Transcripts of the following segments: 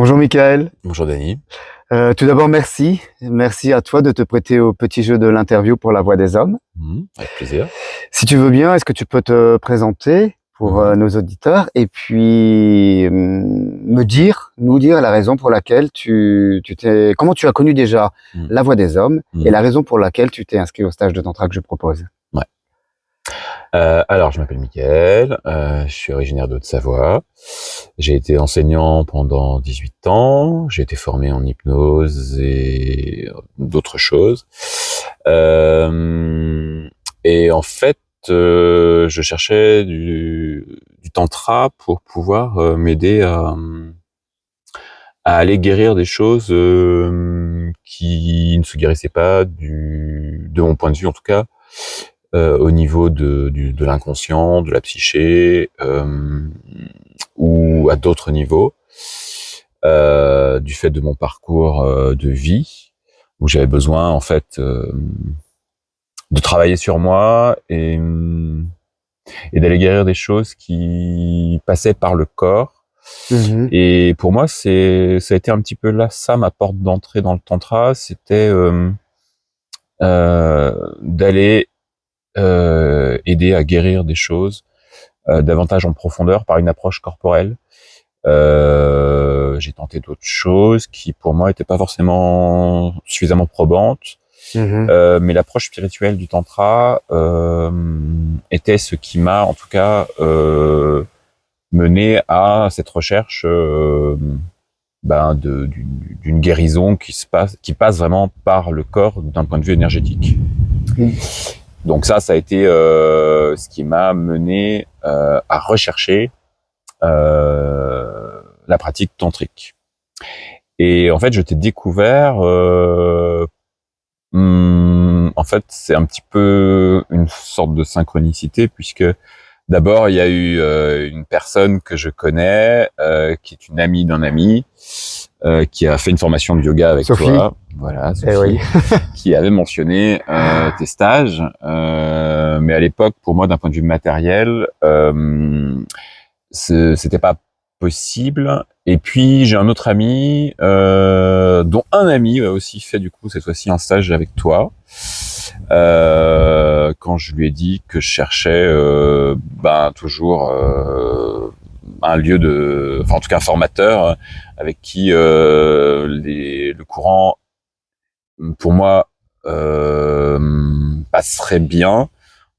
Bonjour Michael. Bonjour Dany. Tout d'abord, merci. Merci à toi de te prêter au petit jeu de l'interview pour La Voix des Hommes. Avec plaisir. Si tu veux bien, est-ce que tu peux te présenter pour nos auditeurs et puis nous dire la raison pour laquelle comment tu as connu déjà La Voix des Hommes et la raison pour laquelle tu t'es inscrit au stage de tantra que je propose. Ouais. Alors, je m'appelle Michael, je suis originaire de Haute-Savoie. J'ai été enseignant pendant 18 ans, j'ai été formé en hypnose et d'autres choses. Et en fait, je cherchais du tantra pour pouvoir m'aider à aller guérir des choses qui ne se guérissaient pas de mon point de vue en tout cas, au niveau de l'inconscient, de la psyché, ou à d'autres niveaux, du fait de mon parcours de vie, où j'avais besoin en fait de travailler sur moi et d'aller guérir des choses qui passaient par le corps. Et pour moi, ça a été un petit peu là, ça, ma porte d'entrée dans le tantra, c'était d'aller aider à guérir des choses davantage en profondeur par une approche corporelle. J'ai tenté d'autres choses qui pour moi n'étaient pas forcément suffisamment probantes, mais l'approche spirituelle du tantra était ce qui m'a en tout cas mené à cette recherche d'une guérison qui passe vraiment par le corps d'un point de vue énergétique. Donc ça a été ce qui m'a mené à rechercher la pratique tantrique. Et en fait, je t'ai découvert, en fait, c'est un petit peu une sorte de synchronicité, puisque d'abord, il y a eu une personne que je connais, qui est une amie d'un ami, qui a fait une formation de yoga avec Sophie. toi. Voilà, Sophie, oui. qui avait mentionné tes stages. Mais à l'époque, pour moi, d'un point de vue matériel, c'était pas possible. Et puis, j'ai un autre ami, dont un ami a aussi fait, du coup, cette fois-ci, un stage avec toi. Quand je lui ai dit que je cherchais toujours un lieu en tout cas un formateur avec qui le courant pour moi passerait bien,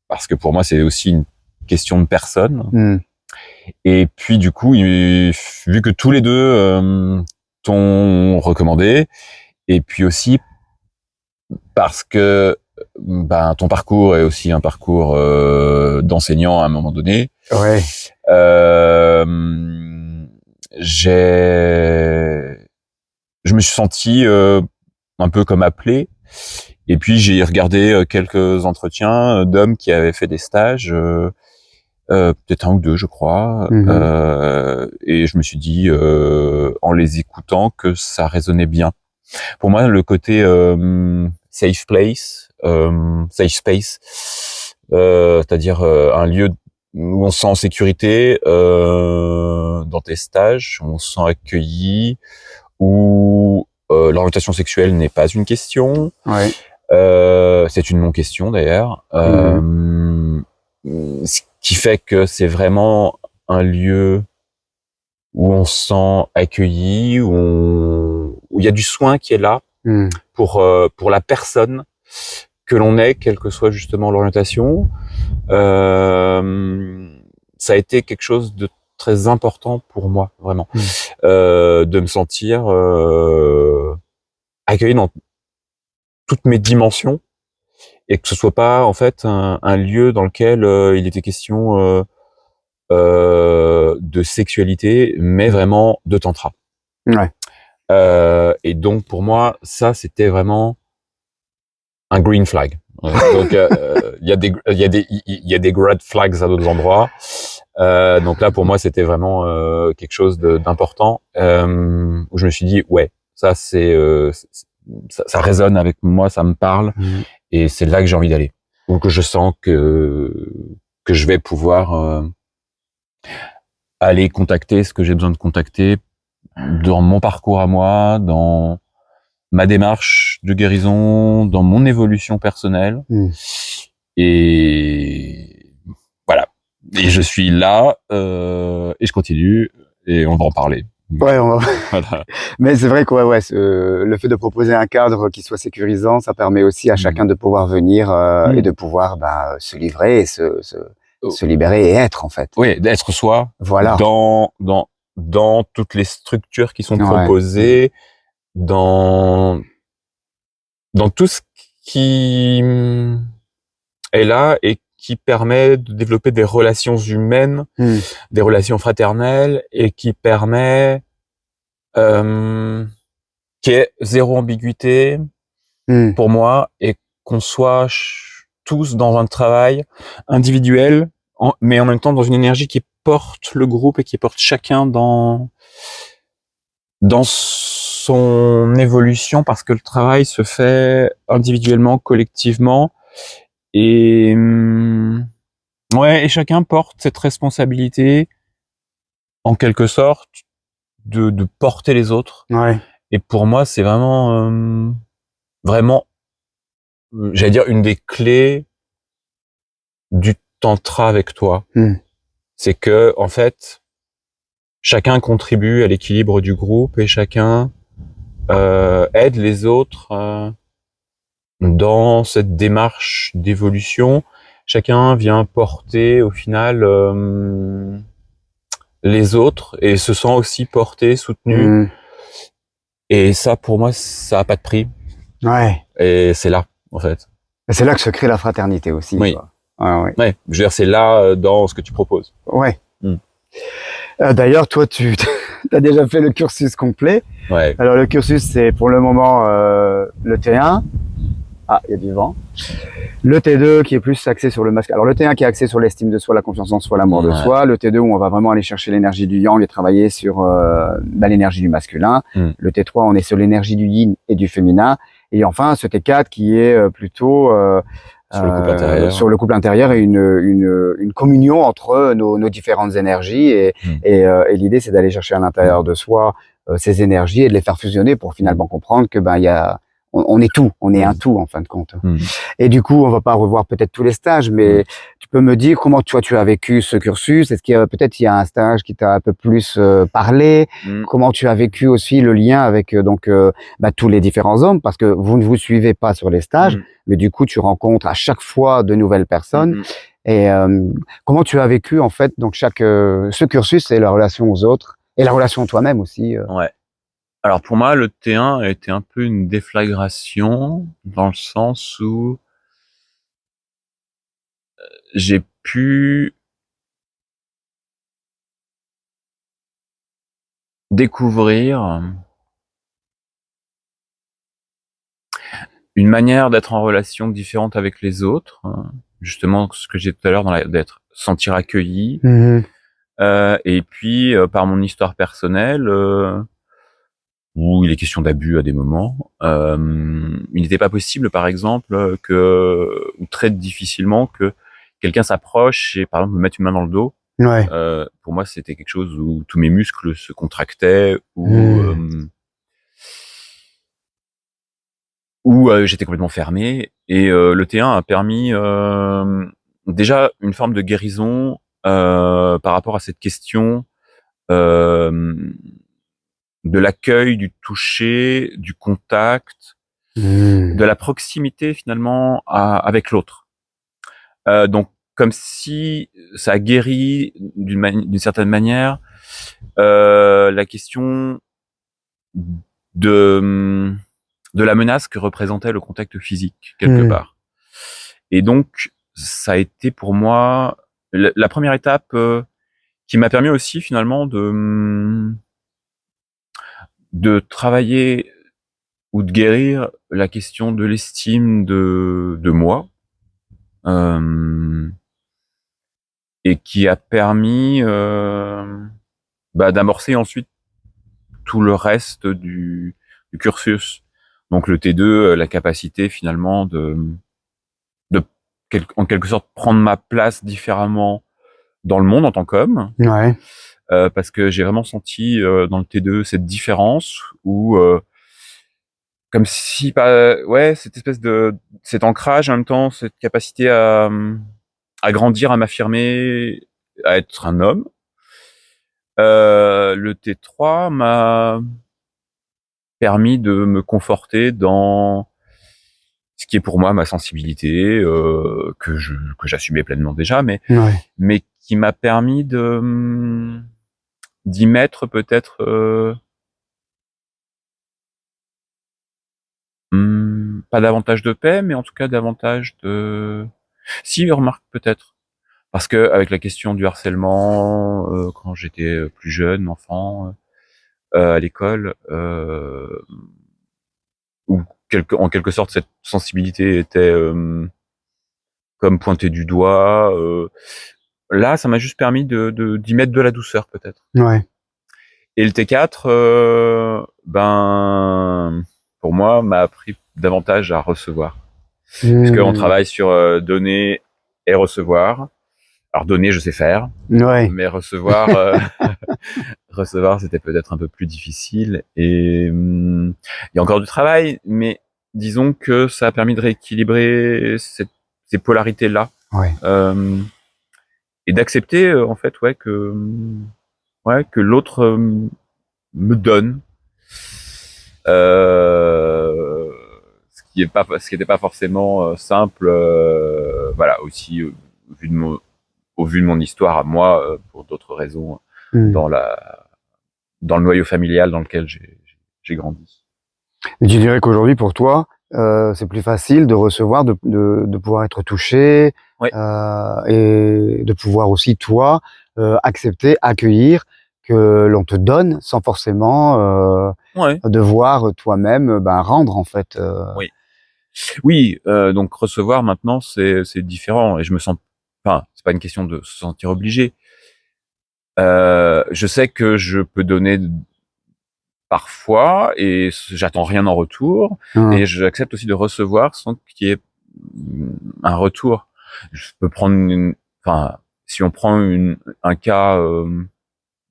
parce que pour moi c'est aussi une question de personne. Et puis du coup, vu que tous les deux t'ont recommandé, et puis aussi parce que ton parcours est aussi un parcours d'enseignant à un moment donné. Ouais. Je me suis senti un peu comme appelé. Et puis j'ai regardé quelques entretiens d'hommes qui avaient fait des stages, peut-être un ou deux, je crois. Et je me suis dit, en les écoutant, que ça résonnait bien. Pour moi, le côté safe place, safe space, c'est-à-dire un lieu où on se sent en sécurité dans tes stages, où on se sent accueilli, où l'orientation sexuelle n'est pas une question. Ouais. C'est une non-question d'ailleurs. Ce qui fait que c'est vraiment un lieu où on se sent accueilli, où il y a du soin qui est là pour la personne que l'on est, quelle que soit justement l'orientation. Ça a été quelque chose de très important pour moi, vraiment, de me sentir accueilli dans toutes mes dimensions, et que ce soit pas en fait un lieu dans lequel il était question de sexualité, mais vraiment de tantra. Ouais. Et donc pour moi, ça c'était vraiment un green flag. Donc il y a des red flags à d'autres endroits. Donc là pour moi c'était vraiment quelque chose d'important, où je me suis dit ouais, ça ça résonne avec moi, ça me parle, et c'est là que j'ai envie d'aller. Donc je sens que je vais pouvoir aller contacter ce que j'ai besoin de contacter dans mon parcours à moi, dans ma démarche de guérison, dans mon évolution personnelle. Et voilà. Et je suis là, et je continue, et on va en parler. Ouais, Voilà. mais c'est vrai que le fait de proposer un cadre qui soit sécurisant, ça permet aussi à chacun de pouvoir venir et de pouvoir se livrer et se libérer et être en fait. Oui, d'être soi. Voilà. Dans toutes les structures qui sont proposées, dans tout ce qui est là et qui permet de développer des relations humaines, des relations fraternelles, et qui permet qu'il y ait zéro ambiguïté pour moi, et qu'on soit tous dans un travail individuel, mais en même temps dans une énergie qui porte le groupe et qui porte chacun dans son évolution, parce que le travail se fait individuellement, collectivement, et et chacun porte cette responsabilité, en quelque sorte, de porter les autres. Ouais. Et pour moi, c'est vraiment, j'allais dire, une des clés du tantra avec toi. C'est que, en fait, chacun contribue à l'équilibre du groupe, et chacun aide les autres dans cette démarche d'évolution. Chacun vient porter, au final, les autres, et se sent aussi porté, soutenu. Et ça, pour moi, ça a pas de prix. Ouais. Et c'est là, en fait. Et c'est là que se crée la fraternité aussi. Oui. Quoi. Ouais. Je veux dire, c'est là, dans ce que tu proposes. Ouais. D'ailleurs, toi, tu as déjà fait le cursus complet. Ouais. Alors, le cursus, c'est pour le moment le T1. Ah, il y a du vent. Le T2 qui est plus axé sur le masque. Alors, le T1 qui est axé sur l'estime de soi, la confiance en soi, l'amour de soi. Le T2 où on va vraiment aller chercher l'énergie du yang et travailler sur l'énergie du masculin. Le T3, on est sur l'énergie du yin et du féminin. Et enfin, ce T4 qui est plutôt sur le couple intérieur et une communion entre nos différentes énergies. Et l'idée, c'est d'aller chercher à l'intérieur de soi ces énergies et de les faire fusionner pour finalement comprendre que il y a on est tout, on est un tout en fin de compte. Et du coup, on va pas revoir peut-être tous les stages, mais tu peux me dire comment toi tu as vécu ce cursus. Est-ce qu'il y a peut-être il y a un stage qui t'a un peu plus parlé? Comment tu as vécu aussi le lien avec tous les différents hommes, parce que vous ne vous suivez pas sur les stages, mais du coup tu rencontres à chaque fois de nouvelles personnes. Et comment tu as vécu en fait donc ce cursus et la relation aux autres et la relation à toi-même aussi. Ouais. Alors pour moi, le T1 a été un peu une déflagration, dans le sens où j'ai pu découvrir une manière d'être en relation différente avec les autres, justement ce que j'ai dit tout à l'heure, d'être sentir accueilli, et puis par mon histoire personnelle, où il est question d'abus à des moments, il n'était pas possible, par exemple, ou très difficilement, que quelqu'un s'approche et, par exemple, me mette une main dans le dos. Pour moi, c'était quelque chose où tous mes muscles se contractaient, où j'étais complètement fermé. Et le T1 a permis déjà une forme de guérison par rapport à cette question de l'accueil, du toucher, du contact, de la proximité finalement avec l'autre. Donc comme si ça a guéri d'une certaine manière la question de la menace que représentait le contact physique quelque part. Et donc ça a été pour moi la première étape qui m'a permis aussi finalement de travailler ou de guérir la question de l'estime de moi, et qui a permis d'amorcer ensuite tout le reste du cursus. Donc le T2, la capacité finalement de en quelque sorte prendre ma place différemment dans le monde en tant qu'homme, parce que j'ai vraiment senti dans le T2 cette différence où comme si ouais, cette espèce de cet ancrage en même temps, cette capacité à grandir, à m'affirmer, à être un homme. Le T3 m'a permis de me conforter dans ce qui est pour moi ma sensibilité, que j'assumais pleinement déjà, Ouais. mais qui m'a permis d'y mettre peut-être pas davantage de paix, mais en tout cas davantage de si, remarque peut-être. Parce que avec la question du harcèlement, quand j'étais plus jeune, enfant, à l'école, où en quelque sorte cette sensibilité était comme pointée du doigt. Là, ça m'a juste permis d'y mettre de la douceur peut-être. Ouais. Et le T4, ben pour moi, m'a appris davantage à recevoir, puisqu'on travaille sur donner et recevoir. Alors donner, je sais faire, Ouais. mais recevoir, recevoir, c'était peut-être un peu plus difficile. Et il y a encore du travail, mais disons que ça a permis de rééquilibrer ces polarités-là. Ouais. Et d'accepter en fait ouais que l'autre me donne ce qui était pas forcément simple, voilà, aussi au vu de au vu de mon histoire à moi, pour d'autres raisons, dans dans le noyau familial dans lequel j'ai grandi. Et tu dirais qu'aujourd'hui, pour toi, c'est plus facile de recevoir, de pouvoir être touché, Ouais, et de pouvoir aussi, toi, accepter, accueillir que l'on te donne sans forcément ouais, devoir toi-même ben, rendre, en fait. oui, oui. Donc recevoir maintenant, c'est différent et je me sens, enfin, c'est pas une question de se sentir obligé. Je sais que je peux donner parfois et j'attends rien en retour Hein, et j'accepte aussi de recevoir sans qu'il y ait un retour. Je peux prendre enfin, si on prend un cas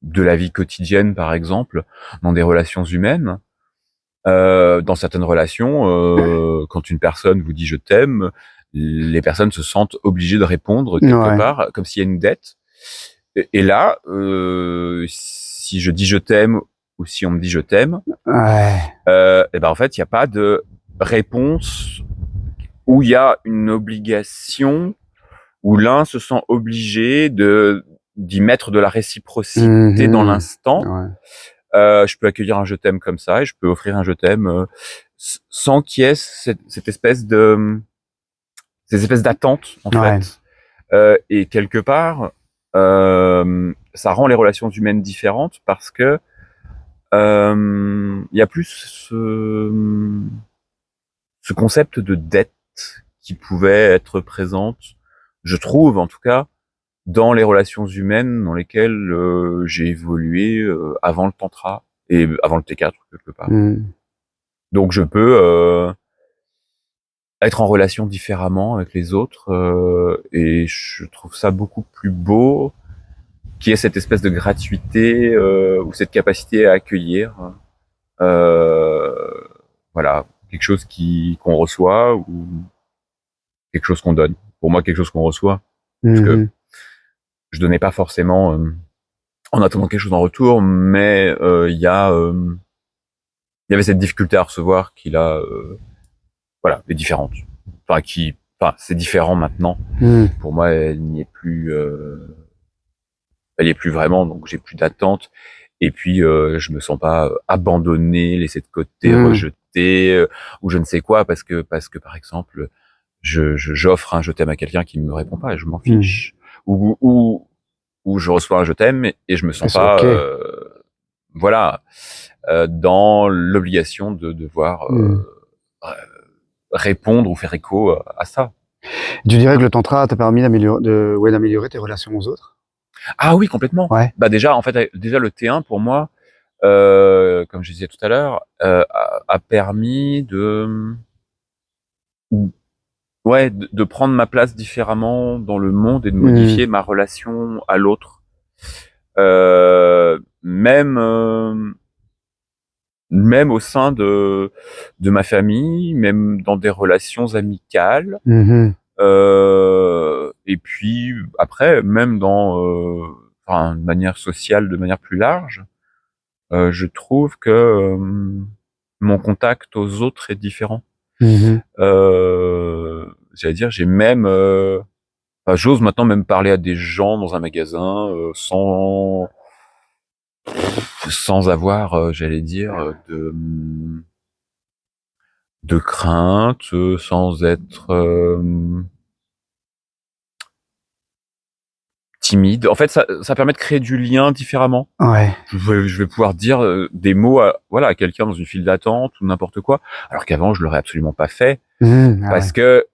de la vie quotidienne par exemple, dans des relations humaines, dans certaines relations, quand une personne vous dit je t'aime, les personnes se sentent obligées de répondre quelque ouais, part, comme s'il y a une dette. Et là, si je dis je t'aime ou si on me dit je t'aime, ouais, et ben en fait, il n'y a pas de réponse où il y a une obligation, où l'un se sent obligé d'y mettre de la réciprocité dans mhm, l'instant. ouais, Je peux accueillir un je t'aime comme ça et je peux offrir un je t'aime sans qu'il y ait cette espèce de ces espèces d'attentes en ouais, fait. Et quelque part, ça rend les relations humaines différentes parce que il y a plus ce concept de dette qui pouvait être présente, je trouve en tout cas, dans les relations humaines dans lesquelles j'ai évolué avant le tantra et avant le T4 quelque part. mm, Donc je peux être en relation différemment avec les autres et je trouve ça beaucoup plus beau qu'il y ait cette espèce de gratuité ou cette capacité à accueillir euh, voilà quelque chose qu'on reçoit ou quelque chose qu'on donne. Pour moi, quelque chose qu'on reçoit, parce que mhm, je donnais pas forcément en attendant quelque chose en retour, mais il y avait cette difficulté à recevoir qui là, voilà, est différente. Enfin, c'est différent maintenant. mm, Pour moi, elle y est plus vraiment, donc j'ai plus d'attente. Et puis, je me sens pas abandonné, laissé de côté, mm, rejeté, ou je ne sais quoi, parce que par exemple, j'offre un je t'aime à quelqu'un qui me répond pas, et je m'en mm. fiche. Ou je reçois un je t'aime et je me Et sens c'est pas, OK. voilà, dans l'obligation de devoir Mm. euh, répondre ou faire écho à ça. Tu dirais que le tantra t'a permis ouais, d'améliorer tes relations aux autres? Ah oui, complètement. Ouais. Bah déjà, en fait, déjà le T1 pour moi, comme je disais tout à l'heure, a permis ouais, de prendre ma place différemment dans le monde et de Mmh. modifier ma relation à l'autre. même au sein de ma famille, même dans des relations amicales, et puis après, même enfin, de manière sociale, de manière plus large, je trouve que mon contact aux autres est différent. J'allais dire, j'ai même, enfin, j'ose maintenant même parler à des gens dans un magasin sans avoir, j'allais dire, de crainte, sans être timide. En fait, ça permet de créer du lien différemment. Ouais. Je vais pouvoir dire des mots à quelqu'un dans une file d'attente ou n'importe quoi, alors qu'avant je l'aurais absolument pas fait parce que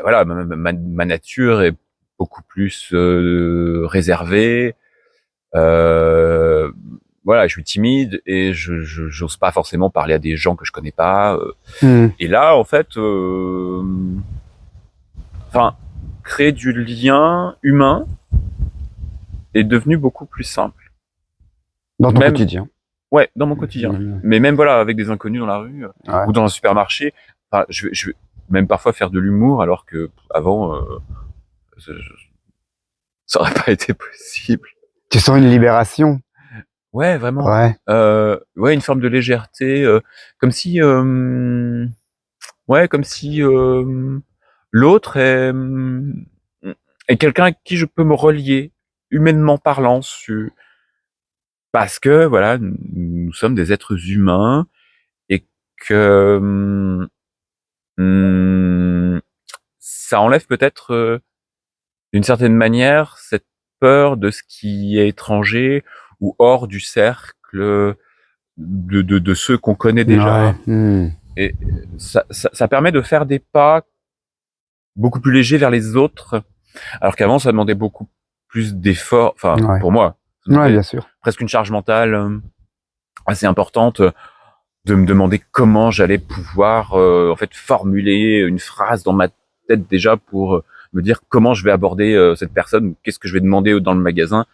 voilà, ma nature est beaucoup plus réservée. Voilà, je suis timide et j'ose pas forcément parler à des gens que je connais pas. Et là, en fait, enfin, créer du lien humain est devenu beaucoup plus simple. Dans ton quotidien. Ouais, dans mon quotidien. Mais même voilà, avec des inconnus dans la rue ou dans un supermarché, enfin, je vais même parfois faire de l'humour alors que avant, ça aurait pas été possible. Tu sens une libération? Ouais, vraiment. Ouais. Ouais, une forme de légèreté, comme si, ouais, comme si l'autre est quelqu'un à qui je peux me relier, humainement parlant, parce que voilà, nous sommes des êtres humains et que ça enlève peut-être d'une certaine manière cette peur de ce qui est étranger ou hors du cercle de ceux qu'on connaît déjà. Et ça permet de faire des pas beaucoup plus légers vers les autres, alors qu'avant ça demandait beaucoup plus d'efforts, enfin pour moi, bien sûr, presque une charge mentale assez importante de me demander comment j'allais pouvoir en fait formuler une phrase dans ma tête déjà pour me dire comment je vais aborder cette personne ou qu'est-ce que je vais demander dans le magasin.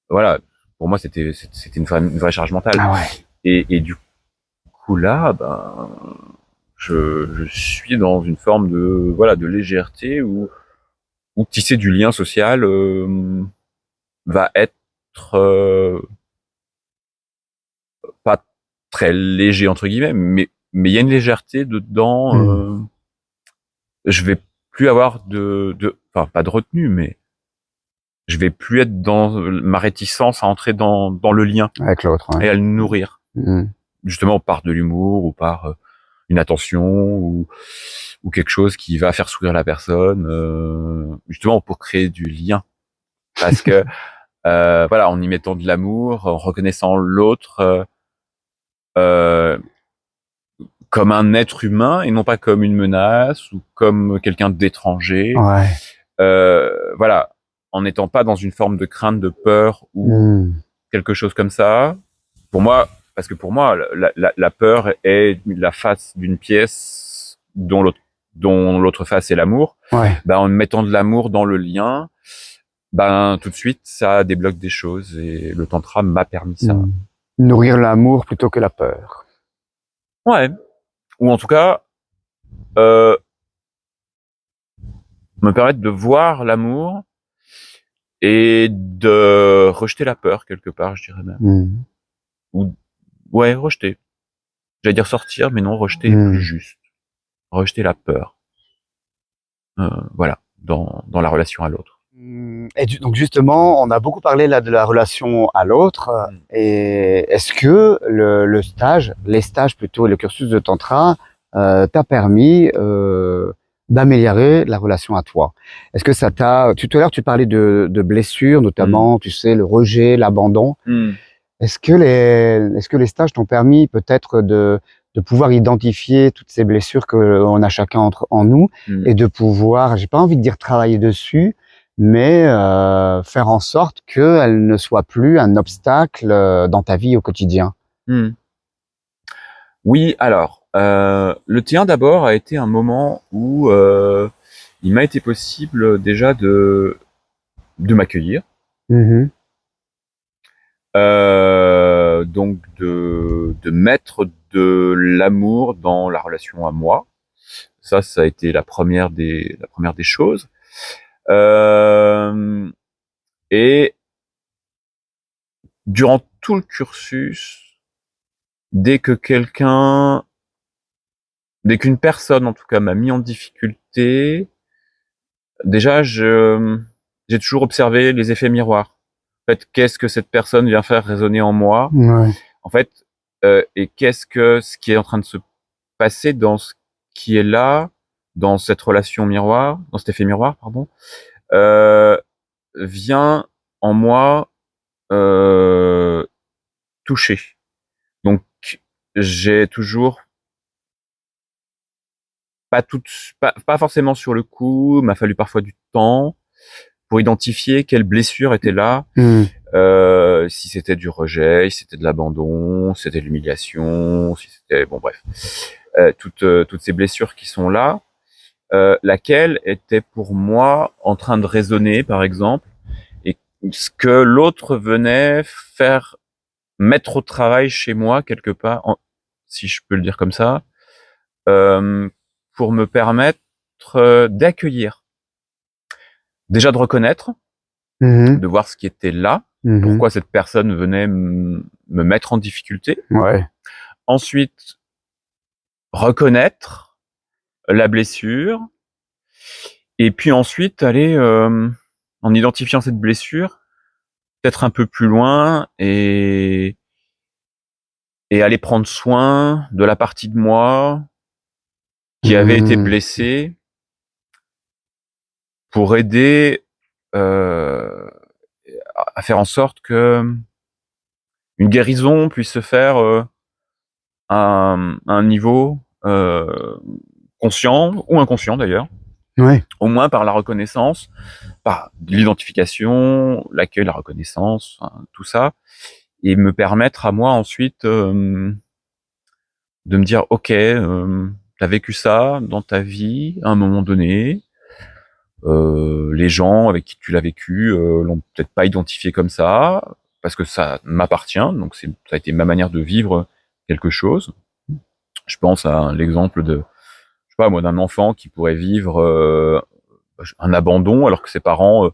Voilà, pour moi c'était une vraie charge mentale. Et du coup là, ben je suis dans une forme de légèreté où tisser du lien social va être pas très léger entre guillemets, mais il y a une légèreté dedans. Je vais plus avoir enfin pas de retenue, mais je vais plus être dans ma réticence à entrer dans le lien avec l'autre et à le nourrir, justement par de l'humour ou par une attention ou quelque chose qui va faire sourire la personne, justement pour créer du lien, parce que voilà, en y mettant de l'amour, en reconnaissant l'autre comme un être humain et non pas comme une menace ou comme quelqu'un d'étranger. Voilà, en n'étant pas dans une forme de crainte, de peur ou quelque chose comme ça. Pour moi, parce que pour moi, la peur est la face d'une pièce dont l'autre face est l'amour. Ben, en mettant de l'amour dans le lien, ben tout de suite ça débloque des choses et le tantra m'a permis ça. Nourrir l'amour plutôt que la peur. Ouais. Ou en tout cas me permettre de voir l'amour et de rejeter la peur quelque part, je dirais même. Ou ouais, rejeter. J'allais dire sortir, mais non, rejeter est plus juste. Rejeter la peur. Voilà, dans la relation à l'autre. Et donc justement, on a beaucoup parlé là de la relation à l'autre. Et est-ce que les stages plutôt, le cursus de tantra t'a permis d'améliorer la relation à toi? Est-ce que ça t'a... Tout à l'heure, tu parlais de blessures, notamment, tu sais, le rejet, l'abandon. Est-ce que les stages t'ont permis peut-être de pouvoir identifier toutes ces blessures qu'on a chacun en nous et de pouvoir, j'ai pas envie de dire travailler dessus, mais faire en sorte qu'elles ne soient plus un obstacle dans ta vie au quotidien? Oui, alors, le tien d'abord a été un moment où il m'a été possible déjà de m'accueillir. Donc de mettre de l'amour dans la relation à moi. Ça a été la première des choses. Et durant tout le cursus, dès qu'une personne en tout cas m'a mis en difficulté, déjà j'ai toujours observé les effets miroirs. En fait, qu'est-ce que cette personne vient faire résonner en moi? Ouais. En fait, et ce qui est en train de se passer dans ce qui est là, dans cette relation miroir, dans cet effet miroir, pardon, vient en moi toucher. Donc j'ai toujours pas forcément sur le coup, m'a fallu parfois du temps pour identifier quelle blessure était là, si c'était du rejet, si c'était de l'abandon, si c'était de l'humiliation, si c'était bon bref, toutes ces blessures qui sont là, laquelle était pour moi en train de résonner par exemple, et ce que l'autre venait faire mettre au travail chez moi quelque part, si je peux le dire comme ça, pour me permettre d'accueillir, déjà de reconnaître, de voir ce qui était là, pourquoi cette personne venait me mettre en difficulté. Ouais. Ensuite, reconnaître la blessure, et puis ensuite aller, en identifiant cette blessure, peut-être un peu plus loin et aller prendre soin de la partie de moi qui avait été blessée pour aider à faire en sorte que une guérison puisse se faire à un niveau conscient ou inconscient d'ailleurs, Ouais. au moins par la reconnaissance, par l'identification, l'accueil, la reconnaissance, hein, tout ça, et me permettre à moi ensuite de me dire ok, t'as vécu ça dans ta vie à un moment donné, les gens avec qui tu l'as vécu l'ont peut-être pas identifié comme ça parce que ça m'appartient, donc ça a été ma manière de vivre quelque chose. Je pense à l'exemple de, je sais pas moi, d'un enfant qui pourrait vivre un abandon alors que ses parents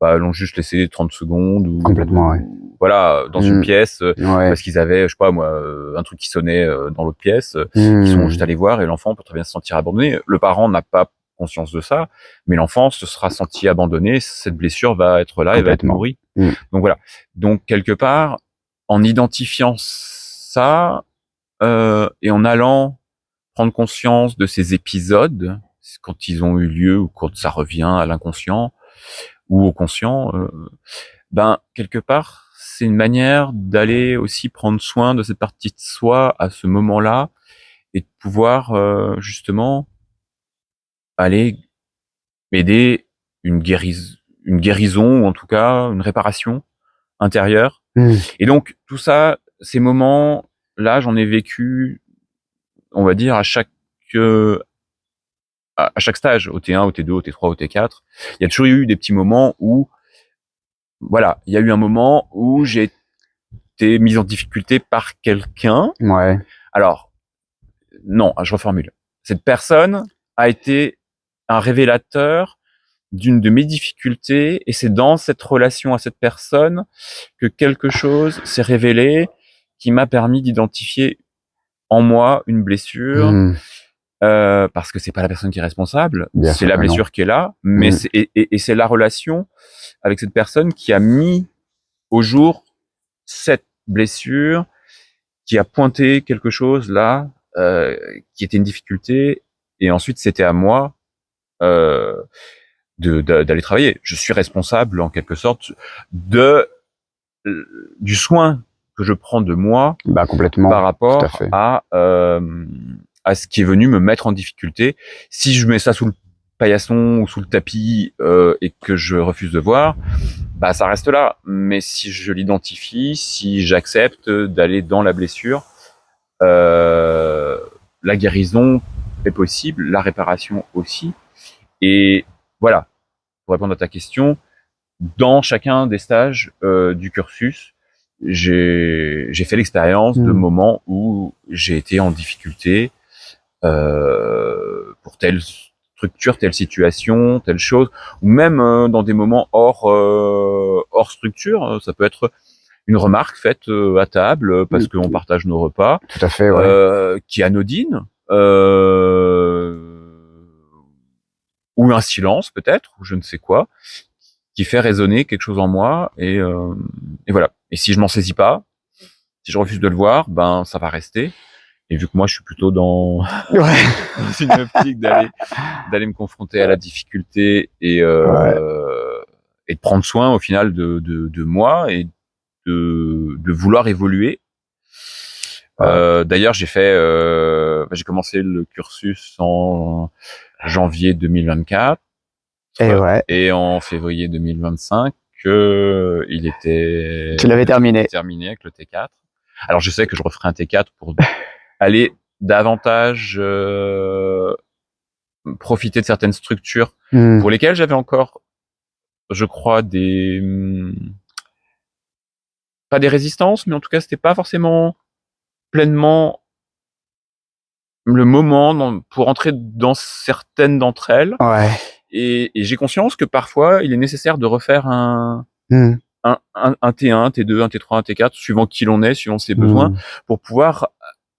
l'ont juste laissé 30 secondes ou Complètement, ouais. voilà dans une pièce Ouais. parce qu'ils avaient, je sais pas moi, un truc qui sonnait dans l'autre pièce, ils sont juste allés voir et l'enfant peut très bien se sentir abandonné. Le parent n'a pas conscience de ça, mais l'enfant se sera senti abandonné, cette blessure va être là et va être nourrie. Donc voilà. Donc quelque part, en identifiant ça et en allant prendre conscience de ces épisodes quand ils ont eu lieu ou quand ça revient à l'inconscient ou au conscient, quelque part, c'est une manière d'aller aussi prendre soin de cette partie de soi à ce moment-là et de pouvoir justement aller aider une guérison ou en tout cas une réparation intérieure. Et donc tout ça, ces moments-là, j'en ai vécu, on va dire, à chaque stage, au T1, au T2, au T3, au T4. Il y a toujours eu des petits moments où, voilà, il y a eu un moment où j'ai été mis en difficulté par quelqu'un. Ouais. Alors, non, je reformule. Cette personne a été un révélateur d'une de mes difficultés, et c'est dans cette relation à cette personne que quelque chose s'est révélé qui m'a permis d'identifier en moi une blessure, parce que c'est pas la personne qui est responsable, c'est la blessure qui est là, mais c'est la relation avec cette personne qui a mis au jour cette blessure, qui a pointé quelque chose là, qui était une difficulté, et ensuite c'était à moi d'aller travailler. Je suis responsable en quelque sorte du soin que je prends de moi, complètement, par rapport à ce qui est venu me mettre en difficulté. Si je mets ça sous le paillasson ou sous le tapis et que je refuse de voir, ça reste là. Mais si je l'identifie, si j'accepte d'aller dans la blessure, la guérison est possible, la réparation aussi. Et voilà, pour répondre à ta question, dans chacun des stages du cursus, j'ai fait l'expérience de moments où j'ai été en difficulté pour telle structure, telle situation, telle chose, ou même dans des moments hors structure. Ça peut être une remarque faite à table parce qu'on partage nos repas, tout à fait, ouais. qui est anodine, ou un silence peut-être, ou je ne sais quoi, qui fait résonner quelque chose en moi, et voilà. Et si je m'en saisis pas, si je refuse de le voir, ben ça va rester. Et vu que moi je suis plutôt dans, dans une optique d'aller me confronter à la difficulté et de prendre soin au final de moi et de vouloir évoluer. D'ailleurs j'ai commencé le cursus en janvier 2024 et en février 2025 il était Tu l'avais terminé. terminé avec le T4. Alors je sais que je referai un T4 pour aller davantage profiter de certaines structures pour lesquelles j'avais encore, je crois, pas des résistances, mais en tout cas c'était pas forcément pleinement le moment pour entrer dans certaines d'entre elles. Et j'ai conscience que parfois il est nécessaire de refaire un T1, un T2, un T3, un T4, suivant qui l'on est, suivant ses besoins, pour pouvoir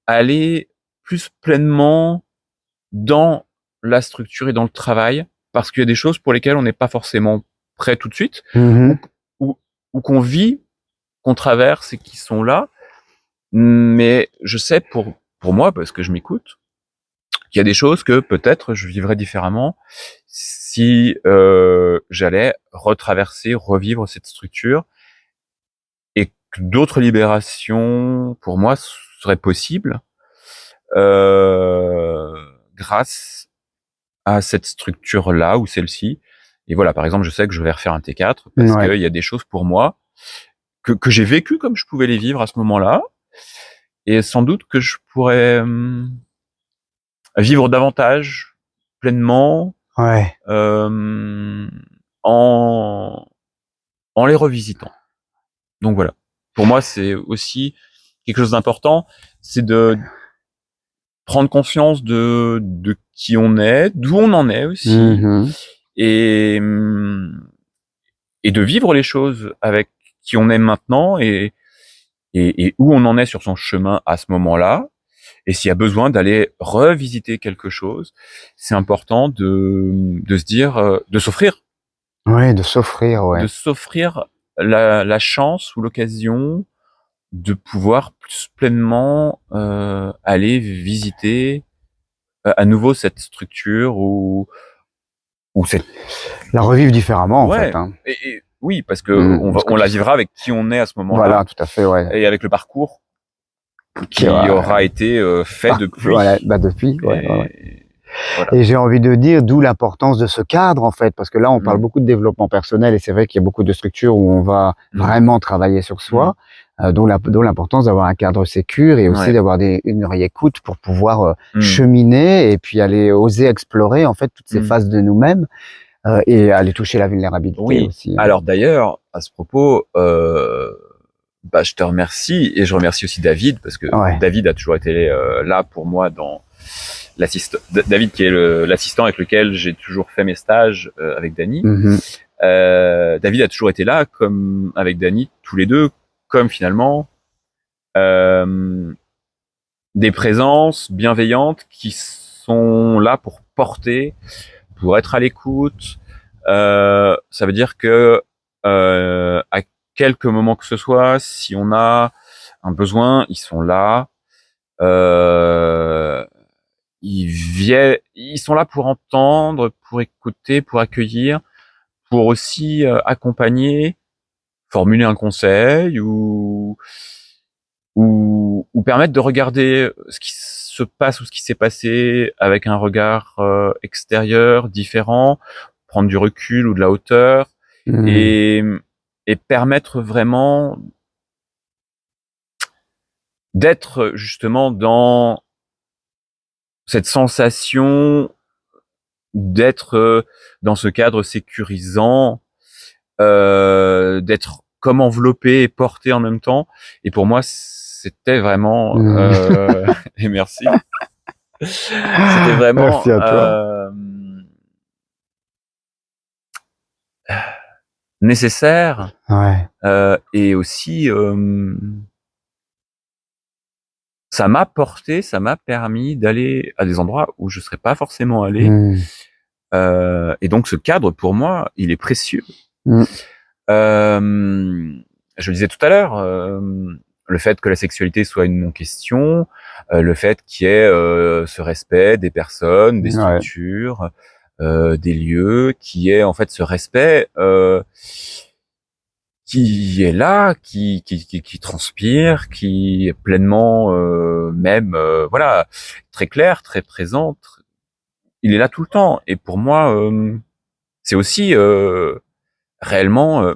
aller plus pleinement dans la structure et dans le travail, parce qu'il y a des choses pour lesquelles on n'est pas forcément prêt tout de suite, ou qu'on vit, qu'on traverse et qui sont là. Mais je sais pour moi, parce que je m'écoute, qu'il y a des choses que peut-être je vivrais différemment si j'allais retraverser, revivre cette structure, et que d'autres libérations pour moi seraient possibles grâce à cette structure-là ou celle-ci. Et voilà, par exemple, je sais que je vais refaire un T4 parce qu'il y a des choses pour moi que j'ai vécues comme je pouvais les vivre à ce moment-là, et sans doute que je pourrais vivre davantage pleinement en les revisitant. Donc voilà. Pour moi, c'est aussi quelque chose d'important, c'est de prendre conscience de qui on est, d'où on en est aussi, et de vivre les choses avec qui on est maintenant, et où on en est sur son chemin à ce moment-là. Et s'il y a besoin d'aller revisiter quelque chose, c'est important de se dire, de s'offrir. De s'offrir, De s'offrir la chance ou l'occasion de pouvoir plus pleinement aller visiter à nouveau cette structure ou cette... La revivre différemment, en fait. Et oui, parce que on la vivra avec qui on est à ce moment-là. Voilà, tout à fait, et avec le parcours qui aura été fait depuis. Depuis, voilà. Et j'ai envie de dire, d'où l'importance de ce cadre, en fait, parce que là, on parle beaucoup de développement personnel, et c'est vrai qu'il y a beaucoup de structures où on va vraiment travailler sur soi, dont l'importance d'avoir un cadre sécure, et aussi d'avoir une écoute pour pouvoir cheminer et puis aller oser explorer, en fait, toutes ces phases de nous-mêmes, et aller toucher la vulnérabilité aussi. Alors d'ailleurs, à ce propos, je te remercie, et je remercie aussi David, parce que David a toujours été là pour moi dans David, qui est l'assistant avec lequel j'ai toujours fait mes stages avec Dany. David a toujours été là, comme avec Dany, tous les deux, comme finalement des présences bienveillantes qui sont là pour porter, pour être à l'écoute. Ça veut dire que à quelques moments que ce soit, si on a un besoin, ils sont là. Ils sont là pour entendre, pour écouter, pour accueillir, pour aussi accompagner, formuler un conseil, ou permettre de regarder ce qui se passe ou ce qui s'est passé avec un regard extérieur, différent, prendre du recul ou de la hauteur, et permettre vraiment d'être justement dans cette sensation d'être dans ce cadre sécurisant, d'être comme enveloppé et porté en même temps. Et pour moi, c'était vraiment, et merci. C'était vraiment, Merci à toi. nécessaire, Ouais. et aussi, ça m'a porté, ça m'a permis d'aller à des endroits où je serais pas forcément allé. Mmh. Et donc ce cadre, pour moi, il est précieux. Mmh. Je le disais tout à l'heure, le fait que la sexualité soit une non-question, le fait qu'il y ait ce respect des personnes, des Ouais. structures, des lieux, qu'il y ait en fait ce respect qui est là, qui transpire, qui est pleinement même voilà, très clair, très présent. Il est là tout le temps. Et pour moi, c'est aussi réellement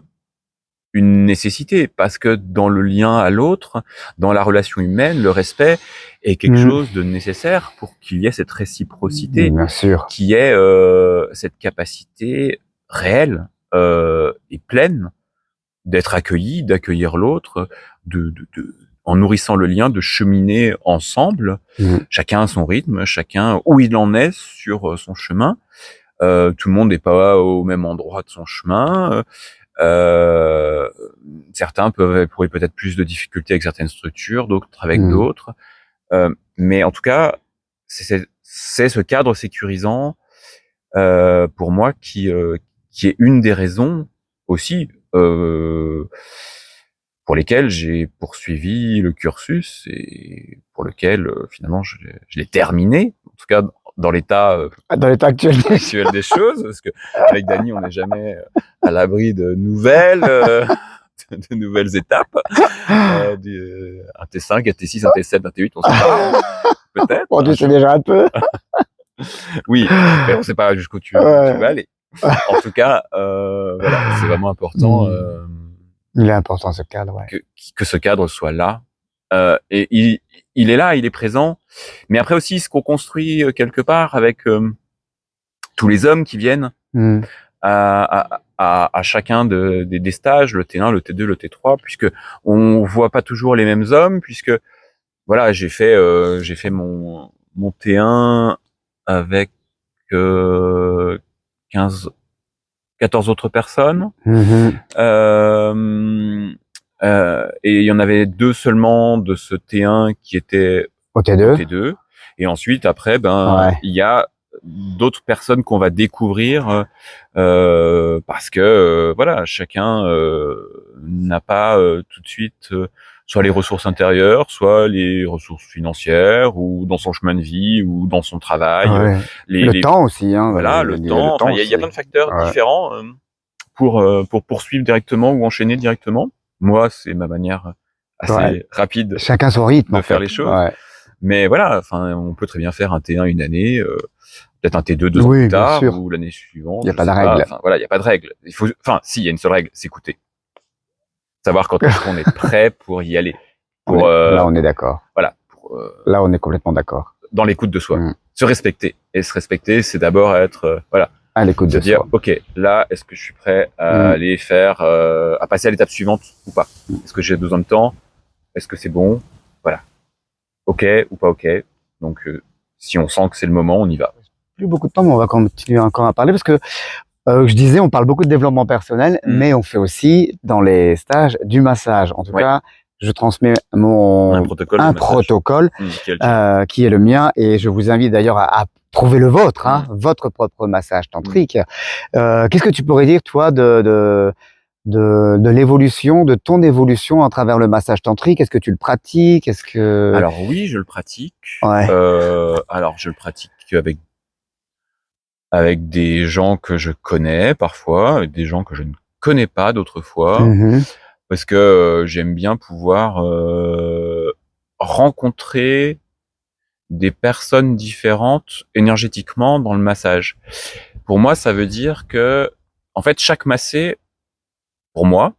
une nécessité, parce que dans le lien à l'autre, dans la relation humaine, le respect est quelque Mmh. chose de nécessaire pour qu'il y ait cette réciprocité, Bien sûr. qui ait cette capacité réelle et pleine d'être accueilli, d'accueillir l'autre, en nourrissant le lien, de cheminer ensemble, Mmh. chacun à son rythme, chacun où il en est sur son chemin. Tout le monde n'est pas au même endroit de son chemin. Euh, Certains pourraient peut-être plus de difficultés avec certaines structures, d'autres avec Mmh. d'autres. Mais en tout cas, c'est ce cadre sécurisant pour moi qui est une des raisons aussi pour lesquelles j'ai poursuivi le cursus et pour lequel finalement je l'ai terminé. En tout cas, dans l'état Dans l'état actuel des choses. actuel des choses, parce que avec Dany, on n'est jamais à l'abri de nouvelles, de nouvelles étapes, un T5, un T6, un T7, un T8, on sait pas, peut-être. Bon, tu sais déjà un peu. Oui, mais on sait pas jusqu'où tu Ouais. vas aller. En tout cas, voilà, c'est vraiment important Il est important ce cadre, ouais. que ce cadre soit là. Et il est là, il est présent. Mais après aussi, ce qu'on construit quelque part avec tous les hommes qui viennent Mmh. à chacun des stages, le T1, le T2, le T3, puisque on voit pas toujours les mêmes hommes, puisque voilà, j'ai fait mon T1 avec 15, 14 autres personnes, Mmh. et il y en avait 2 seulement de ce T1 qui étaient Au au T2. T2, et ensuite après, Ouais. il y a d'autres personnes qu'on va découvrir parce que voilà, chacun n'a pas tout de suite soit les ressources intérieures, soit les ressources financières, ou dans son chemin de vie, ou dans son travail, Ouais. Le les temps aussi, hein. voilà, le Le temps. Enfin, temps il y a aussi. plein de facteurs Ouais. différents pour poursuivre directement ou enchaîner directement. Moi, c'est ma manière Ouais. assez rapide Chacun son rythme, de en faire fait. les choses. Ouais. Mais voilà, enfin, on peut très bien faire un T1 une année, peut-être un T2 2 ans Oui, plus bien tard, sûr. ou l'année suivante, Il y a je pas de sais pas. règle. Enfin voilà, il y a pas de règle. Si, il y a une seule règle, s'écouter. Savoir quand est-ce qu'on est prêt pour y aller. Pour Là, on est d'accord. voilà, Là, on est complètement d'accord. dans l'écoute de soi. Mmh. Se respecter. Et se respecter, c'est d'abord être voilà, À l'écoute se de dire soi. OK, là, est-ce que je suis prêt à Mmh. aller faire à passer à l'étape suivante ou pas? Est-ce que j'ai besoin de temps? Est-ce que c'est bon? Voilà. OK ou pas OK. Donc si on sent que c'est le moment, on y va. Plus beaucoup de temps, mais on va continuer encore à parler parce que je disais, on parle beaucoup de développement personnel, mais on fait aussi dans les stages du massage. En tout Ouais. cas, je transmets Un protocole de massage. protocole qui est le mien, et je vous invite d'ailleurs à trouver le vôtre, hein, votre propre massage tantrique. Qu'est-ce que tu pourrais dire, toi, de l'évolution, de ton évolution à travers le massage tantrique? Est-ce que tu le pratiques? Est-ce que... Alors oui, je le pratique. Ouais. Alors je le pratique avec des gens que je connais parfois, avec des gens que je ne connais pas d'autres fois, Mmh. parce que j'aime bien pouvoir rencontrer des personnes différentes énergétiquement dans le massage. Pour moi, ça veut dire que, en fait, chaque massé, pour moi,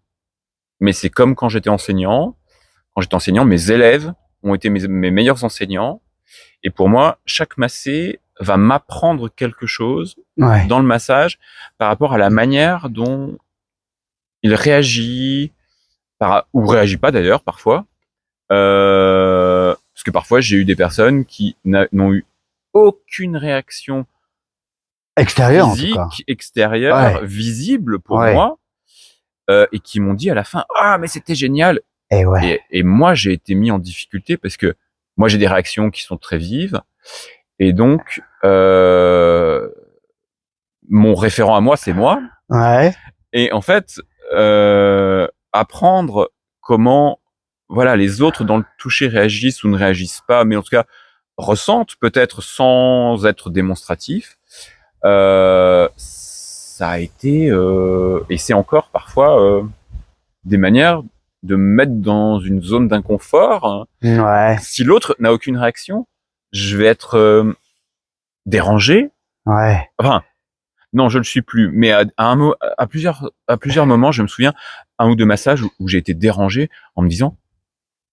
mais c'est comme quand j'étais enseignant. Quand j'étais enseignant, mes élèves ont été mes meilleurs enseignants. Et pour moi, chaque massé va m'apprendre quelque chose Ouais. dans le massage par rapport à la manière dont il réagit, ou réagis pas d'ailleurs parfois. Parce que parfois j'ai eu des personnes qui n'ont eu aucune réaction Extérieur, en tout cas. physique, extérieure, Ouais. visible pour Ouais. moi, et qui m'ont dit à la fin: «Ah mais c'était génial!» Et ouais. et moi j'ai été mis en difficulté parce que moi j'ai des réactions qui sont très vives et donc mon référent à moi, c'est moi. Ouais. Et en fait, apprendre comment, voilà, les autres dans le toucher réagissent ou ne réagissent pas, mais en tout cas ressentent peut-être sans être démonstratif. Ça a été et c'est encore parfois des manières de me mettre dans une zone d'inconfort, hein. Ouais. Si l'autre n'a aucune réaction, je vais être dérangé. Ouais. Enfin, non, je le suis plus. Mais à plusieurs moments, je me souviens un ou deux massages où j'ai été dérangé en me disant,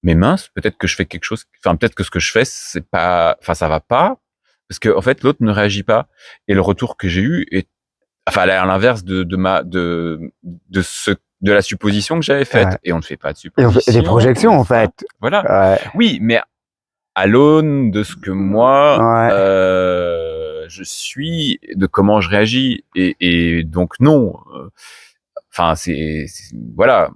mais mince, peut-être que je fais quelque chose. Enfin, peut-être que ce que je fais, c'est pas. Enfin, ça va pas parce que en fait, l'autre ne réagit pas. Et le retour que j'ai eu est, enfin, à l'inverse de la supposition que j'avais faite. Ouais. Et on ne fait pas de Et on fait supposition. des projections, en fait. Voilà. Ouais. Oui, mais à l'aune de ce que moi Ouais. je suis, de comment je réagis, et donc non. Enfin, voilà.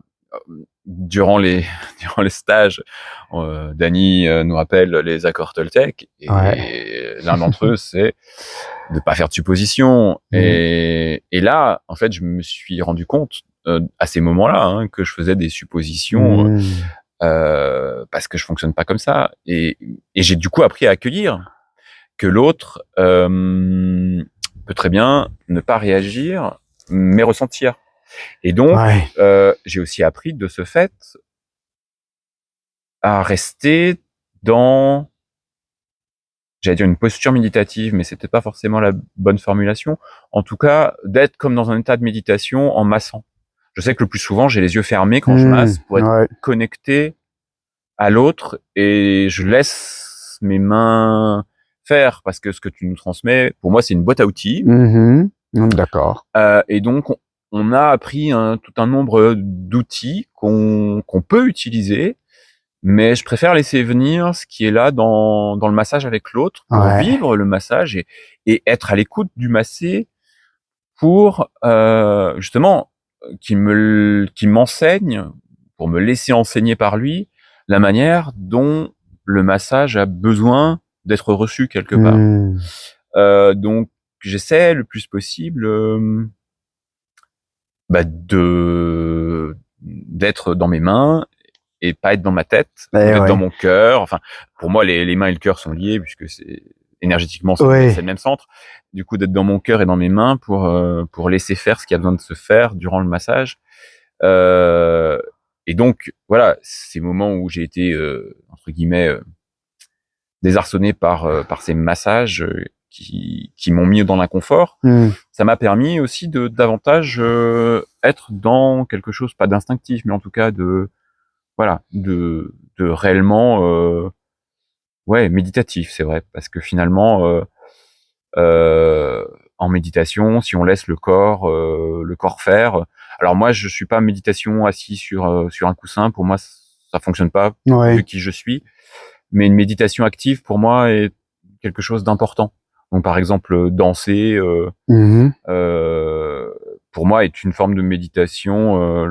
Durant les durant les stages, Dany nous rappelle les accords Toltec, Ouais. et l'un d'entre eux, c'est de pas faire de suppositions. Mmh. Et là, en fait, je me suis rendu compte à ces moments-là, hein, que je faisais des suppositions. Mmh. Parce que je fonctionne pas comme ça, et j'ai du coup appris à accueillir que l'autre peut très bien ne pas réagir mais ressentir. Et donc Ouais. j'ai aussi appris de ce fait à rester dans, j'allais dire, une posture méditative, mais c'était pas forcément la bonne formulation, en tout cas d'être comme dans un état de méditation en massant. Je sais que le plus souvent j'ai les yeux fermés quand je Mmh. masse pour être Ouais. connecté à l'autre, et je laisse mes mains faire, parce que ce que tu nous transmets, pour moi, c'est une boîte à outils. Mmh. D'accord. Et donc, on a appris tout un nombre d'outils qu'on peut utiliser, mais je préfère laisser venir ce qui est là dans le massage avec l'autre, pour Ouais. vivre le massage et être à l'écoute du massé, pour justement qu'il m'enseigne, pour me laisser enseigner par lui, la manière dont le massage a besoin d'être reçu quelque part. Mmh. Donc j'essaie le plus possible d'être dans mes mains et pas être dans ma tête, ou Et d'être dans ouais. mon cœur. Enfin, pour moi, les mains et le cœur sont liés, puisque c'est énergétiquement Oui. c'est le même centre. Du coup, d'être dans mon cœur et dans mes mains pour laisser faire ce qui a besoin de se faire durant le massage. Euh, et donc, voilà, ces moments où j'ai été entre guillemets désarçonné par ces massages qui m'ont mis dans l'inconfort, Mmh. ça m'a permis aussi de davantage être dans quelque chose, pas d'instinctif, mais en tout cas de réellement ouais, méditatif, c'est vrai, parce que finalement en méditation, si on laisse le corps faire. Alors moi, je suis pas méditation assis sur un coussin. Pour moi, ça fonctionne pas vu Ouais. qui je suis. Mais une méditation active, pour moi, est quelque chose d'important. Donc par exemple, danser, Mmh. pour moi, est une forme de méditation,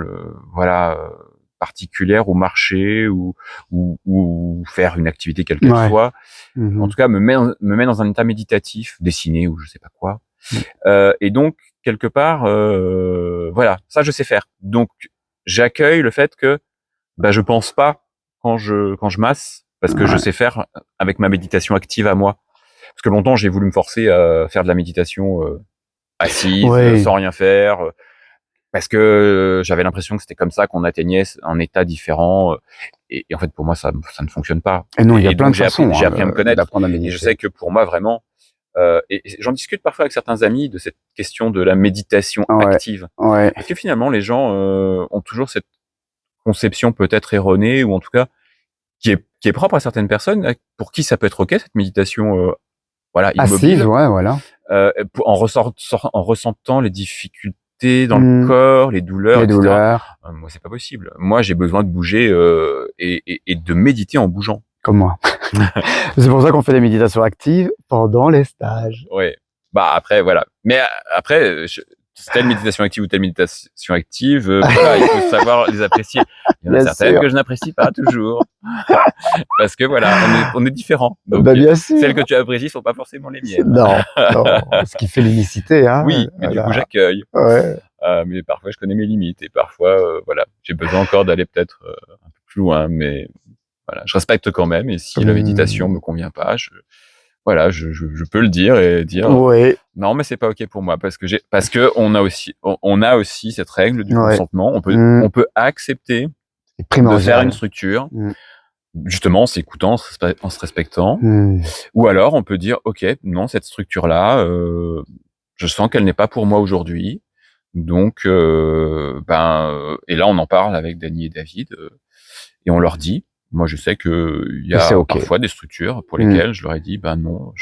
voilà, particulière, ou marcher, ou faire une activité quelle qu'elle Ouais. soit. En Mmh. tout cas, me met dans un état méditatif, dessiner ou je sais pas quoi. Mmh. Et donc quelque part, voilà, ça je sais faire. Donc j'accueille le fait que je pense pas quand je masse, parce que je Ouais. sais faire avec ma méditation active à moi. Parce que longtemps j'ai voulu me forcer à faire de la méditation assise, Oui. sans rien faire, parce que j'avais l'impression que c'était comme ça qu'on atteignait un état différent. Et en fait, pour moi, ça ne fonctionne pas. Et non, il y a Et plein donc de façons, j'ai appris à me connaître. d'apprendre à Et je méditer. sais que pour moi, vraiment, et j'en discute parfois avec certains amis de cette question de la méditation Ouais. active. Ouais. Parce que finalement, les gens ont toujours cette conception peut-être erronée, ou en tout cas qui est propre à certaines personnes, pour qui ça peut être ok cette méditation, voilà, Assise, immobile, ouais, voilà. en ressentant les difficultés difficultés dans le corps, les douleurs, les etc. douleurs, Moi, c'est pas possible. Moi, j'ai besoin de bouger et de méditer en bougeant. comme moi. C'est pour ça qu'on fait des méditations actives pendant les stages. Ouais. Bah après, voilà. Mais après, telle méditation active ou telle méditation active, voilà, il faut savoir les apprécier. Il y en a Bien certaines sûr. que je n'apprécie pas toujours. Parce que voilà, on est différents. Donc, Bah, bien sûr. celles que tu apprécies sont pas forcément les miennes. Non, non, ce qui fait l'unicité, hein. Oui, mais du coup, j'accueille. Ouais. Mais parfois, je connais mes limites et parfois, voilà, j'ai besoin encore d'aller peut-être un peu plus loin, mais voilà, je respecte quand même. Et si la méditation me convient pas, voilà, je peux le dire et dire Ouais. non, mais c'est pas ok pour moi parce que on a aussi cette règle du consentement. On peut accepter de faire une structure. Justement, en s'écoutant, en se respectant, ou alors on peut dire ok, non, cette structure-là, je sens qu'elle n'est pas pour moi aujourd'hui. Donc, et là, on en parle avec Dany et David, et on leur dit. Moi, je sais que il y a parfois des structures pour lesquelles je leur ai dit, non,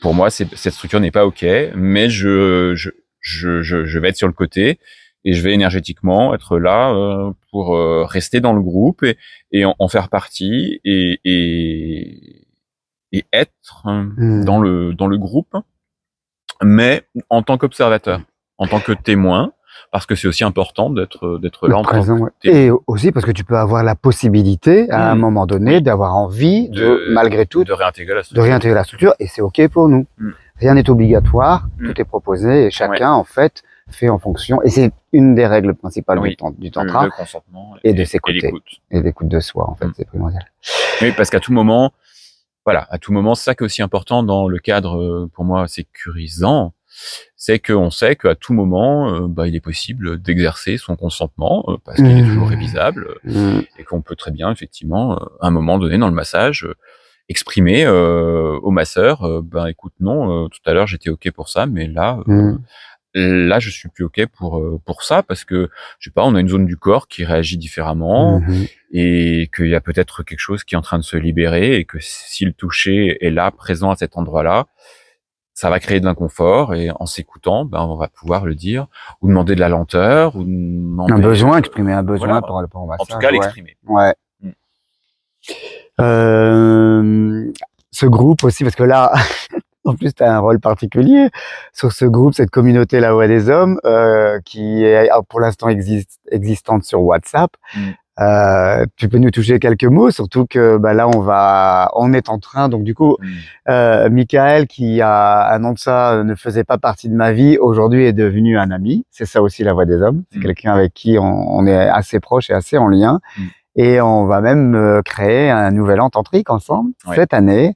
pour moi, cette structure n'est pas ok, mais je vais être sur le côté et je vais énergétiquement être là pour rester dans le groupe et en faire partie et être dans le groupe, mais en tant qu'observateur, en tant que témoin, parce que c'est aussi important d'être là en présent, tant que témoin. et aussi parce que tu peux avoir la possibilité à un moment donné d'avoir envie de malgré tout de réintégrer la structure, et c'est ok pour nous. Rien n'est obligatoire, tout est proposé et chacun en fait fait en fonction, et c'est une des règles principales du tantra, le consentement et de s'écouter et l'écoute de soi, en fait, c'est primordial. Oui, parce qu'à tout moment, voilà, à tout moment, c'est ça qui est aussi important dans le cadre, pour moi, sécurisant, c'est qu'on sait qu'à tout moment, il est possible d'exercer son consentement parce qu'il est toujours révisable et qu'on peut très bien, effectivement, à un moment donné dans le massage, exprimer au masseur, écoute, non, tout à l'heure j'étais ok pour ça, mais là je suis plus ok pour ça parce que je sais pas, on a une zone du corps qui réagit différemment et qu'il y a peut-être quelque chose qui est en train de se libérer et que si le toucher est là, présent à cet endroit-là, ça va créer de l'inconfort, et en s'écoutant, on va pouvoir le dire ou demander de la lenteur ou demander exprimer un besoin voilà, par rapport au massage. en tout cas l'exprimer. Ouais. Ce groupe aussi, parce que là, en plus, tu as un rôle particulier sur ce groupe, cette communauté La Voix des Hommes, qui est pour l'instant existante sur WhatsApp. Tu peux nous toucher quelques mots, surtout que là on est en train, donc du coup, Michael, qui a un an de ça ne faisait pas partie de ma vie, aujourd'hui est devenu un ami. C'est ça aussi La Voix des Hommes, c'est quelqu'un avec qui on est assez proche et assez en lien. Et on va même créer un nouvel an tantrique ensemble cette année,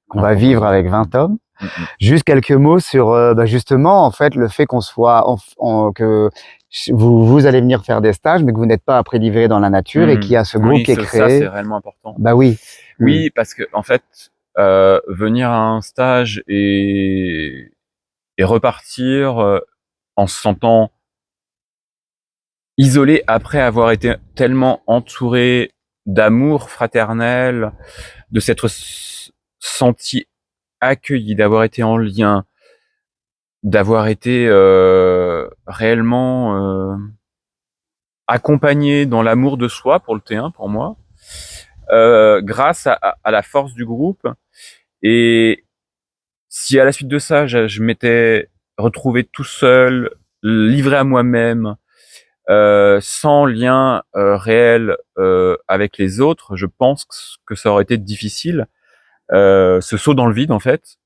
qu'on va vivre avec 20 hommes. Juste quelques mots sur justement en fait le fait qu'on soit que vous allez venir faire des stages, mais que vous n'êtes pas après livré dans la nature et qu'il y a ce groupe qui est créé. Ça, c'est réellement important. Bah oui. Oui, parce que en fait, venir à un stage et repartir en se sentant isolé après avoir été tellement entouré d'amour fraternel, de s'être senti accueilli, d'avoir été en lien, d'avoir été réellement accompagné dans l'amour de soi pour le T1 pour moi, grâce à la force du groupe. Et si à la suite de ça je m'étais retrouvé tout seul, livré à moi-même, sans lien réel avec les autres, je pense que ça aurait été difficile, ce saut dans le vide en fait,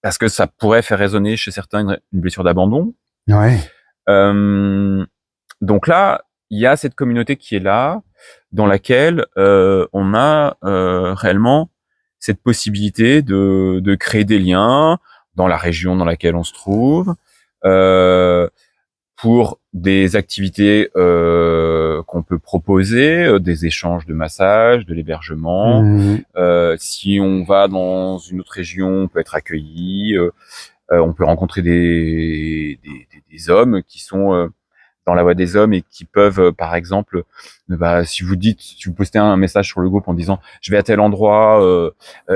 parce que ça pourrait faire résonner chez certains une blessure d'abandon. Ouais. Donc là, il y a cette communauté qui est là, dans laquelle on a réellement cette possibilité de créer des liens dans la région dans laquelle on se trouve, pour des activités qu'on peut proposer, des échanges de massage, de l'hébergement. Si on va dans une autre région, on peut être accueilli. On peut rencontrer des hommes qui sont dans la voix des hommes et qui peuvent, par exemple, si vous postez un message sur le groupe en disant je vais à tel endroit,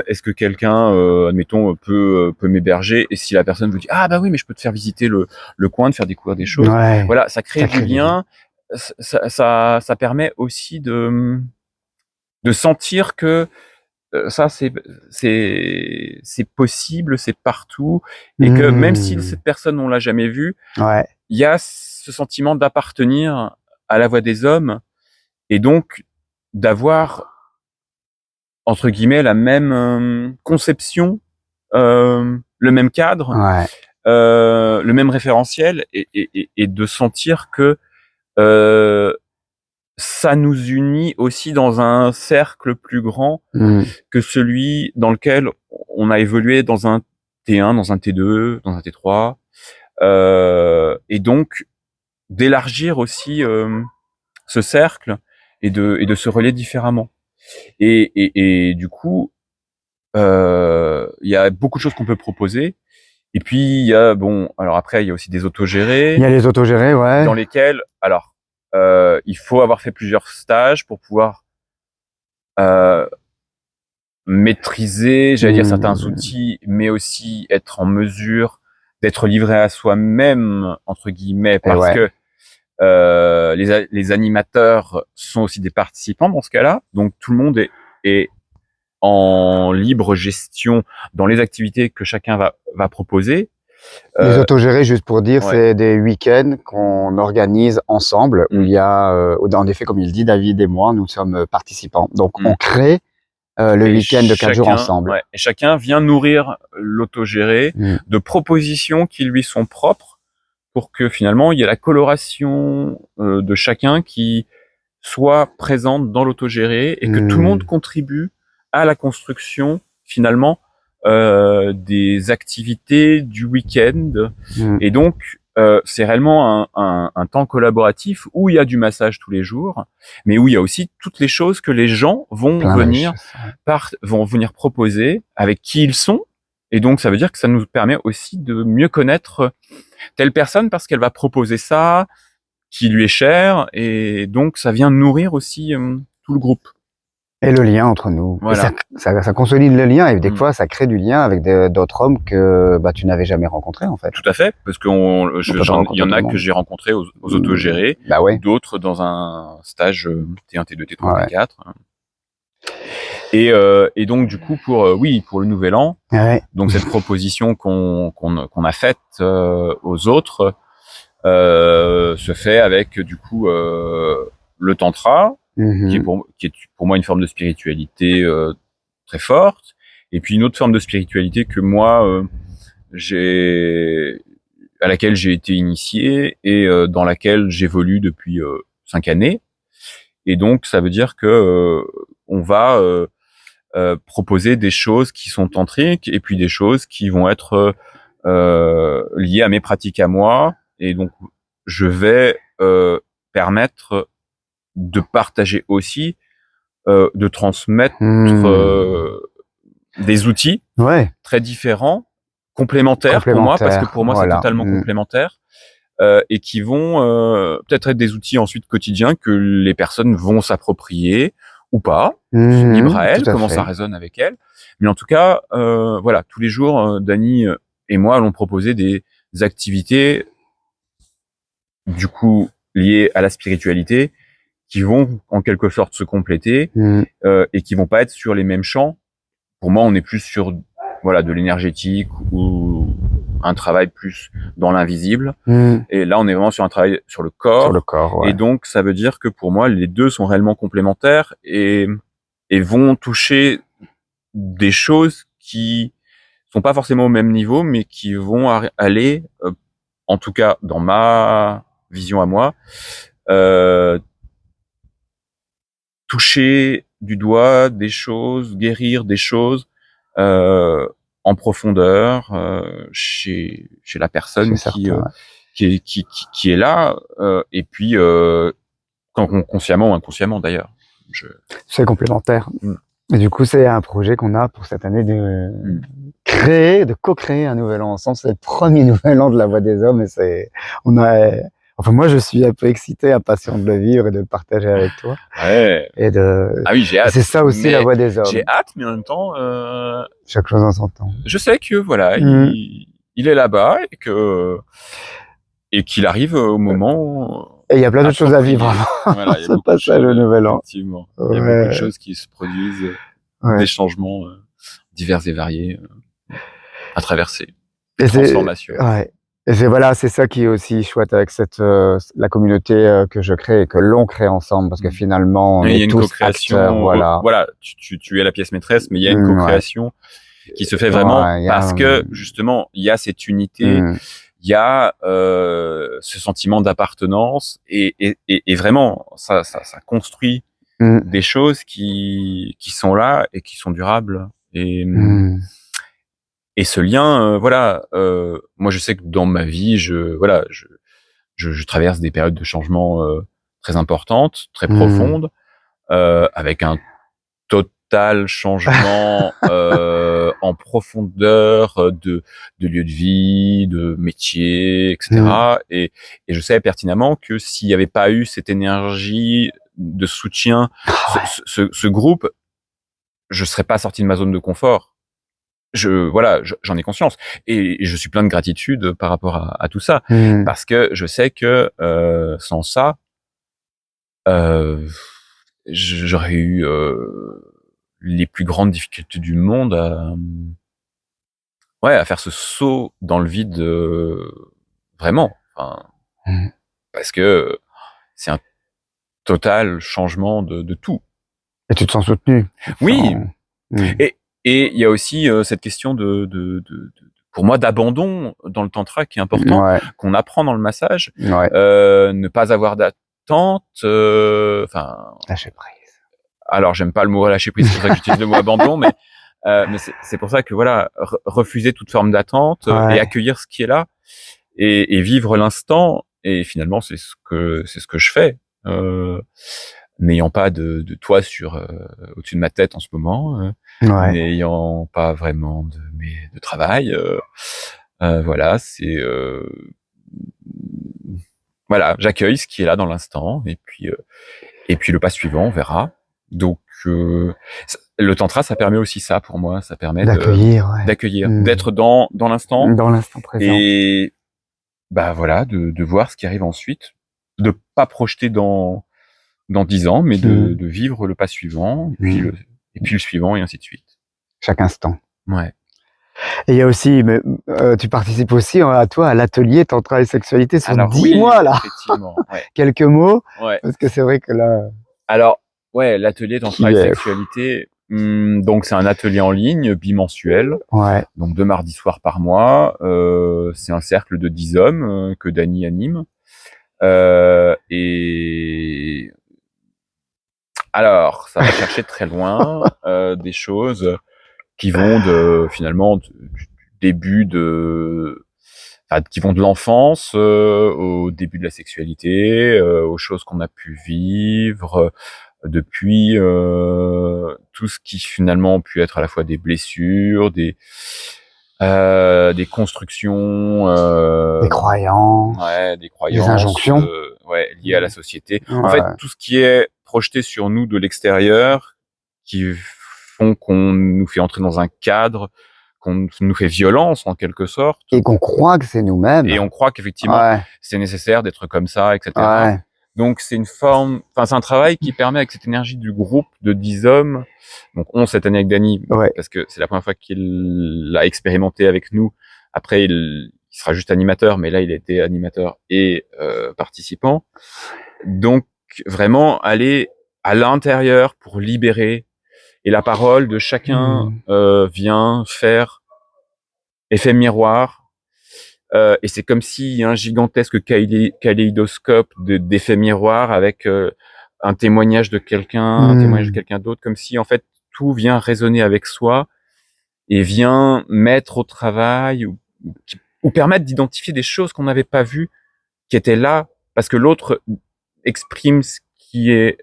est-ce que quelqu'un, admettons, peut m'héberger, et si la personne vous dit ah bah oui mais je peux te faire visiter le coin, de faire découvrir des choses, Ouais. voilà, ça crée Ça du crée du lien, ça permet aussi de sentir que ça c'est possible, c'est partout, et que même si cette personne on l'a jamais vue, Ouais. il y a ce sentiment d'appartenir à la voix des hommes, et donc d'avoir entre guillemets la même conception, le même cadre, Ouais. le même référentiel, et de sentir que euh, ça nous unit aussi dans un cercle plus grand que celui dans lequel on a évolué dans un T1, dans un T2, dans un T3, et donc d'élargir aussi ce cercle et de se relier différemment. Et du coup, il y a beaucoup de choses qu'on peut proposer. Et puis il y a alors après il y a aussi des autogérés. Il y a les autogérés, ouais. Dans lesquels alors il faut avoir fait plusieurs stages pour pouvoir maîtriser, j'allais dire, certains outils, mais aussi être en mesure d'être livré à soi-même entre guillemets, parce que les animateurs sont aussi des participants dans ce cas-là, donc tout le monde est en libre gestion dans les activités que chacun va proposer. Les autogérés, juste pour dire, Ouais. c'est des week-ends qu'on organise ensemble, où il y a, en effet, comme il dit, David et moi, nous sommes participants. Donc, on crée le week-end de 4 jours ensemble. Ouais, et chacun vient nourrir l'autogéré de propositions qui lui sont propres, pour que finalement il y ait la coloration de chacun qui soit présente dans l'autogéré, et que tout le monde contribue à la construction finalement des activités du week-end. Et donc c'est réellement un temps collaboratif où il y a du massage tous les jours, mais où il y a aussi toutes les choses que les gens vont venir proposer, avec qui ils sont. Et donc ça veut dire que ça nous permet aussi de mieux connaître telle personne, parce qu'elle va proposer ça qui lui est cher, et donc ça vient nourrir aussi tout le groupe. Et le lien entre nous. Voilà. Et ça consolide le lien, et des fois ça crée du lien avec d'autres hommes que tu n'avais jamais rencontrés en fait. Tout à fait, parce que il y en a que j'ai rencontrés aux autogérés, bah ouais. d'autres dans un stage T1, T2, T3, T4. Et donc du coup pour le nouvel an, donc cette proposition qu'on a faite aux autres se fait avec du coup le tantra, qui est pour moi une forme de spiritualité très forte, et puis une autre forme de spiritualité que moi à laquelle j'ai été initié, et dans laquelle j'évolue depuis 5 années. Et donc ça veut dire que on va proposer des choses qui sont tantriques, et puis des choses qui vont être liées à mes pratiques à moi. Et donc je vais permettre de partager aussi, de transmettre des outils très différents, complémentaires pour moi, parce que pour moi c'est totalement complémentaire, et qui vont peut-être être des outils ensuite quotidiens que les personnes vont s'approprier ou pas, libre à elles, comment ça résonne avec elles. Mais en tout cas, voilà, tous les jours, Dany et moi allons proposer des activités du coup liées à la spiritualité, qui vont en quelque sorte se compléter, et qui vont pas être sur les mêmes champs. Pour moi, on est plus sur de l'énergétique, ou un travail plus dans l'invisible. Et là, on est vraiment sur un travail sur le corps. Sur le corps, ouais. Et donc, ça veut dire que pour moi, les deux sont réellement complémentaires, et vont toucher des choses qui sont pas forcément au même niveau, mais qui vont aller, en tout cas dans ma vision à moi, toucher du doigt des choses, guérir des choses en profondeur chez la personne qui est là, et puis consciemment ou inconsciemment d'ailleurs. C'est complémentaire. Et du coup, c'est un projet qu'on a pour cette année de co-créer un nouvel an ensemble. C'est le premier nouvel an de la Voix des Hommes, et on Enfin, moi, je suis un peu excité, impatient de le vivre et de le partager avec toi. Ouais. Et Ah oui, j'ai hâte. c'est ça aussi Mais la voix des hommes. j'ai hâte, mais en même temps, Chaque chose en son temps. je sais que voilà, Mm. il est là-bas et qu'il arrive au moment Et il y a plein d'autres choses à vivre approprié. avant Voilà, il y a ce beaucoup de passage au choses, Nouvel An. effectivement. Il y a beaucoup de Ouais, choses qui se produisent, ouais. des changements divers et variés à traverser, des Et c'est, transformations. ouais. Et voilà, c'est ça qui est aussi chouette avec la communauté que je crée et que l'on crée ensemble, parce que Mm. finalement, on Et il y a est une tous acteurs, co-création, voilà. voilà, tu es la pièce maîtresse, mais il y a une Ouais, co-création qui se fait vraiment ouais, parce que justement il y a cette unité, mm, il y a ce sentiment d'appartenance et vraiment ça construit mm, des choses qui sont là et qui sont durables mm, et ce lien voilà moi je sais que dans ma vie je traverse des périodes de changement très importantes, très mm. profondes avec un total changement en profondeur de lieu de vie, de métier, Mm. etc. Et je savais pertinemment que s'il n'y avait pas eu cette énergie de soutien, Ouais. ce groupe, je serais pas sorti de ma zone de confort. Voilà, j'en ai conscience et je suis plein de gratitude par rapport à tout ça Mm. parce que je sais que sans ça, euh, j'aurais eu les plus grandes difficultés du monde à faire ce saut dans le vide vraiment. Enfin, Mm. parce que c'est un total changement de tout. Et tu te sens soutenu. Tu te Oui, sens... Mm. et il y a aussi cette question pour moi d'abandon dans le tantra qui est important, Ouais, qu'on apprend dans le massage, ouais. ne pas avoir d'attente. Enfin, Lâcher prise. alors j'aime pas le mot lâcher prise, c'est pour ça que j'utilise le mot abandon, mais c'est pour ça que voilà, refuser toute forme d'attente et Ouais. accueillir ce qui est là et vivre l'instant. Et finalement, c'est ce que je fais, n'ayant pas de toit sur au-dessus de ma tête en ce moment, Ouais. n'ayant pas vraiment de travail. Voilà, voilà, j'accueille ce qui est là dans l'instant et puis le pas suivant, on verra. Donc le tantra, ça permet aussi ça pour moi, ça permet D'accueillir, ouais. d'accueillir, Mm. d'être dans l'instant Dans l'instant présent. et bah voilà, de voir ce qui arrive ensuite, de pas projeter dans 10 ans, mais Mm. de vivre le pas suivant Mm. et puis le suivant et ainsi de suite. Chaque instant. Ouais. Et il y a aussi, mais, tu participes aussi à toi à l'atelier Tantra et Sexualité sur Alors 10 oui, mois là. effectivement, ouais. Quelques mots, Ouais. parce que c'est vrai que là, Alors, ouais, l'atelier tantra qui et est, sexualité, donc c'est un atelier en ligne bimensuel. ouais, Donc 2 mardis soirs par mois, c'est un cercle de 10 hommes que Dany anime. Et alors, ça va chercher très loin des choses qui vont finalement du début qui vont de l'enfance au début de la sexualité, aux choses qu'on a pu vivre depuis tout ce qui finalement ont pu être à la fois des blessures, des constructions, des croyances, ouais, des des croyances, injonctions. ouais, liées à la société. En fait, Ouais. tout ce qui est projeté sur nous de l'extérieur, qui font qu'on nous fait entrer dans un cadre, qu'on nous fait violence en quelque sorte, Et qu'on croit que c'est nous-mêmes. et on croit qu'effectivement Ouais, c'est nécessaire d'être comme ça, etc. ouais, Donc c'est c'est un travail qui permet avec cette énergie du groupe de 10 hommes, donc 11 cette année avec Dany, ouais. parce que c'est la première fois qu'il l'a expérimenté avec nous. Après il sera juste animateur, mais là il a été animateur et participant. Donc vraiment aller à l'intérieur pour libérer, et la parole de chacun Mm. vient faire effet miroir. Et c'est comme s'il y a un gigantesque kaléidoscope d'effets miroirs avec un témoignage de quelqu'un, un témoignage de Mm. quelqu'un d'autre, comme si en fait tout vient résonner avec soi et vient mettre au travail ou permettre d'identifier des choses qu'on n'avait pas vues, qui étaient là, parce que l'autre exprime ce qui est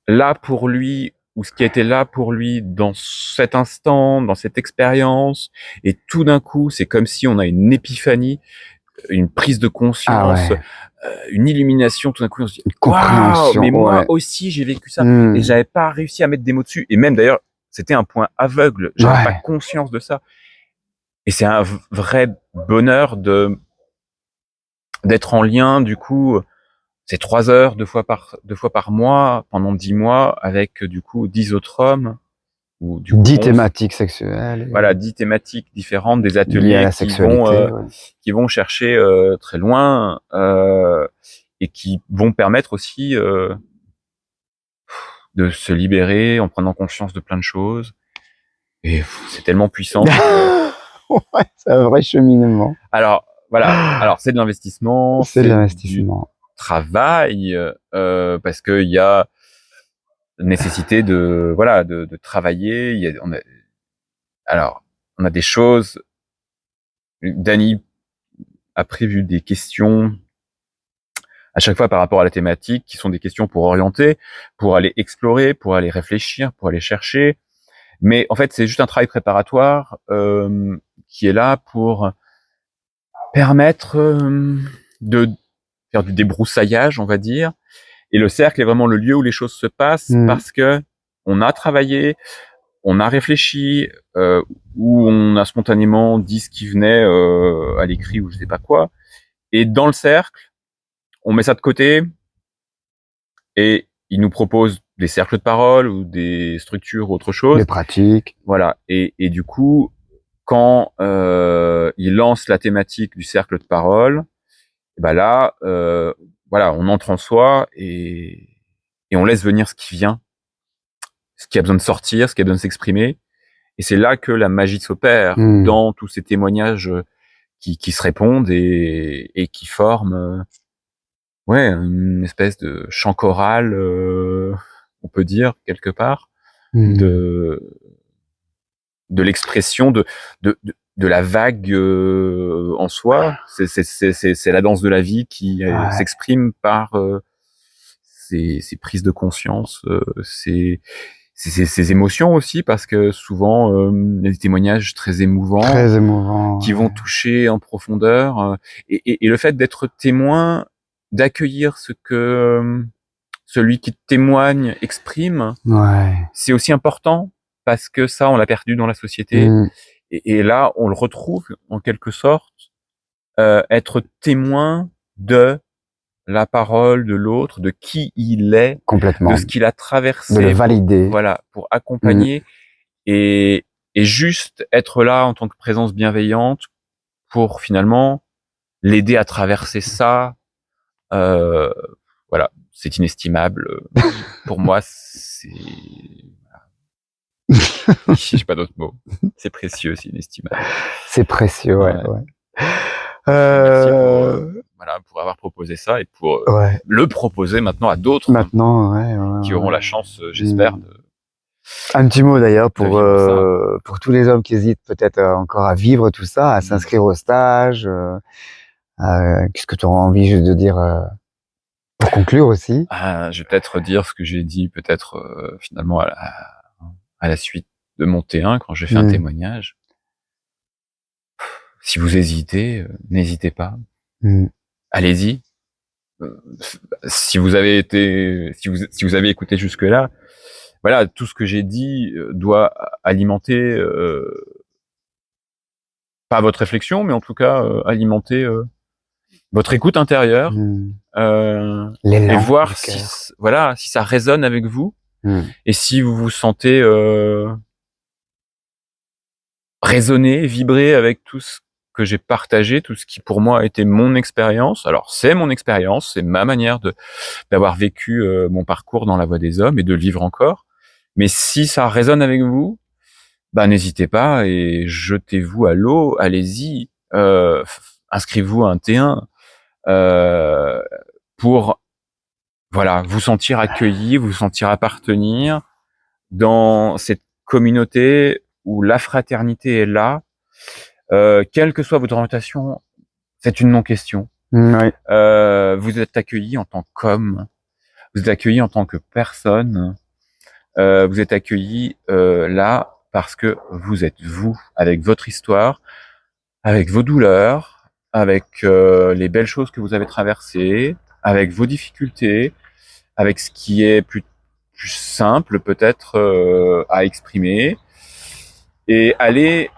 là pour lui ou ce qui était là pour lui dans cet instant, dans cette expérience, et tout d'un coup, c'est comme si on a une épiphanie, une prise de conscience, une illumination. Tout d'un coup, on se dit, une compréhension. mais moi aussi, j'ai vécu ça et j'avais pas réussi à mettre des mots dessus. Et même d'ailleurs, c'était un point aveugle. J'avais pas conscience de ça. Et c'est un vrai bonheur d'être en lien, du coup, c'est 3 heures, 2 fois par mois, pendant 10 mois, avec, du coup, 10 autres hommes. Ou, du coup, 10 thématiques sexuelles. Voilà, 10 thématiques différentes, des Liées à ateliers la sexualité, qui vont chercher très loin, et qui vont permettre aussi de se libérer en prenant conscience de plein de choses. Et c'est tellement puissant. Ouais, c'est un vrai cheminement. Alors, voilà. Alors, c'est de l'investissement. C'est de l'investissement. Du travail, parce qu'il y a nécessité de travailler. Alors, on a des choses. Dany a prévu des questions à chaque fois par rapport à la thématique, qui sont des questions pour orienter, pour aller explorer, pour aller réfléchir, pour aller chercher. Mais en fait, c'est juste un travail préparatoire qui est là pour permettre de faire du débroussaillage, on va dire. Et le cercle est vraiment le lieu où les choses se passent parce que on a travaillé, on a réfléchi, ou on a spontanément dit ce qui venait à l'écrit ou je sais pas quoi. Et dans le cercle, on met ça de côté et il nous propose des cercles de parole ou des structures ou autre chose. Des pratiques. Voilà. Et du coup, quand il lance la thématique du cercle de parole, ben là, voilà, on entre en soi et on laisse venir ce qui vient, ce qui a besoin de sortir, ce qui a besoin de s'exprimer. Et c'est là que la magie s'opère dans tous ces témoignages qui se répondent et qui forment une espèce de chant choral, on peut dire quelque part, de l'expression de la vague en soi. C'est la danse de la vie qui s'exprime par ces prises de conscience, ces émotions aussi, parce que souvent il y a des témoignages très émouvants qui vont toucher en profondeur, et le fait d'être témoin, d'accueillir ce que celui qui témoigne exprime, c'est aussi important parce que ça, on l'a perdu dans la société. Et là, on le retrouve en quelque sorte, être témoin de la parole de l'autre, de qui il est, complètement, de ce qu'il a traversé, de le valider, pour accompagner et juste être là en tant que présence bienveillante pour finalement l'aider à traverser ça. Voilà, c'est inestimable. Pour moi, c'est... J'ai pas d'autres mots. C'est précieux, c'est inestimable. C'est précieux, ouais. Merci pour avoir proposé ça et pour le proposer maintenant à d'autres. Qui auront la chance, j'espère, un petit mot d'ailleurs pour tous les hommes qui hésitent peut-être encore à vivre tout ça, à s'inscrire au stage. Qu'est-ce que tu auras envie juste de dire pour conclure aussi? Je vais peut-être dire ce que j'ai dit peut-être finalement à la suite de mon T1 quand j'ai fait un témoignage. Si vous hésitez, n'hésitez pas. Allez-y. Si vous avez écouté jusque-là, voilà, tout ce que j'ai dit doit alimenter pas votre réflexion, mais en tout cas alimenter votre écoute intérieure, et voir si ça résonne avec vous, et si vous vous sentez résonner, vibrer avec tout ce que j'ai partagé, tout ce qui pour moi a été mon expérience. Alors c'est mon expérience, c'est ma manière d'avoir vécu mon parcours dans la voie des hommes et de le vivre encore. Mais si ça résonne avec vous, n'hésitez pas et jetez-vous à l'eau, allez-y, inscrivez-vous à un T1 pour vous sentir accueilli, vous sentir appartenir dans cette communauté où la fraternité est là, quelle que soit votre orientation, c'est une non-question. Vous êtes accueilli en tant qu'homme, vous êtes accueilli en tant que personne, vous êtes accueilli là parce que vous êtes vous, avec votre histoire, avec vos douleurs, avec les belles choses que vous avez traversées, avec vos difficultés, avec ce qui est plus simple peut-être à exprimer, et aller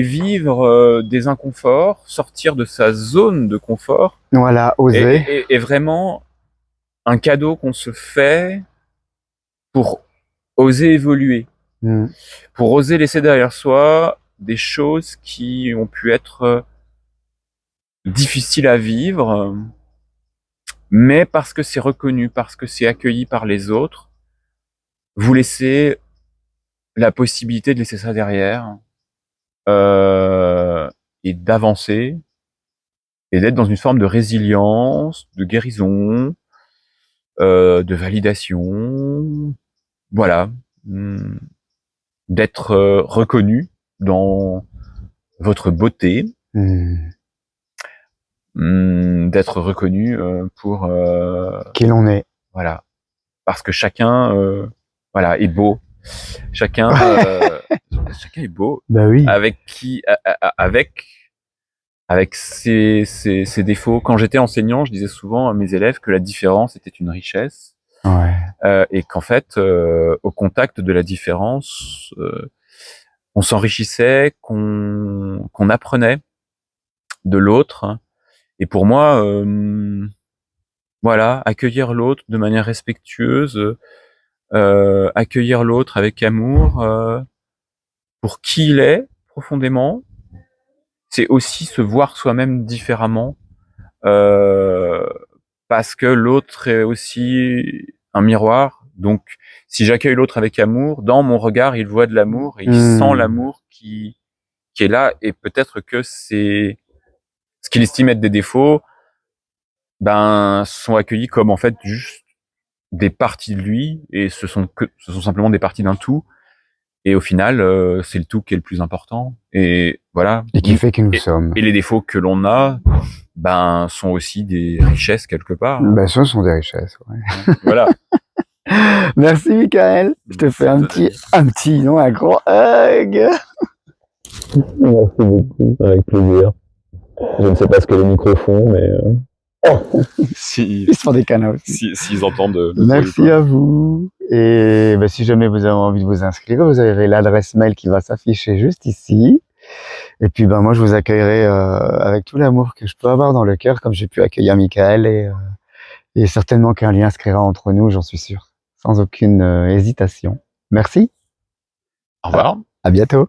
vivre des inconforts, sortir de sa zone de confort. Voilà, oser. Et vraiment un cadeau qu'on se fait pour oser évoluer, pour oser laisser derrière soi des choses qui ont pu être difficiles à vivre, mais parce que c'est reconnu, parce que c'est accueilli par les autres, vous laissez la possibilité de laisser ça derrière et d'avancer et d'être dans une forme de résilience, de guérison, de validation, voilà, d'être reconnu dans votre beauté, d'être reconnu pour qui l'on est. Voilà, parce que chacun voilà est beau, chacun chacun est beau, Bah oui. avec ses défauts. Quand j'étais enseignant, je disais souvent à mes élèves que la différence était une richesse. Ouais. Et qu'en fait, au contact de la différence, on s'enrichissait, qu'on apprenait de l'autre. Et pour moi, voilà, accueillir l'autre de manière respectueuse, accueillir l'autre avec amour, pour qui il est profondément, c'est aussi se voir soi-même différemment, parce que l'autre est aussi un miroir. Donc, si j'accueille l'autre avec amour, dans mon regard, il voit de l'amour et il sent l'amour qui est là. Et peut-être que c'est ce qu'il estime être des défauts, sont accueillis comme en fait juste des parties de lui, et ce sont simplement des parties d'un tout. Et au final, c'est le tout qui est le plus important. Et voilà. Et qui fait que nous sommes. Et les défauts que l'on a, sont aussi des richesses quelque part. Ce sont des richesses, ouais. Voilà. Merci Michael. Je te fais un gros hug. Merci beaucoup, avec plaisir. Je ne sais pas ce que les micros font, mais ils sont des canaux aussi. S'ils entendent. Merci à vous. Et si jamais vous avez envie de vous inscrire, vous avez l'adresse mail qui va s'afficher juste ici. Et puis moi je vous accueillerai avec tout l'amour que je peux avoir dans le cœur, comme j'ai pu accueillir Michael, et certainement qu'un lien se créera entre nous, j'en suis sûr, sans aucune hésitation. Merci. Au revoir. À bientôt.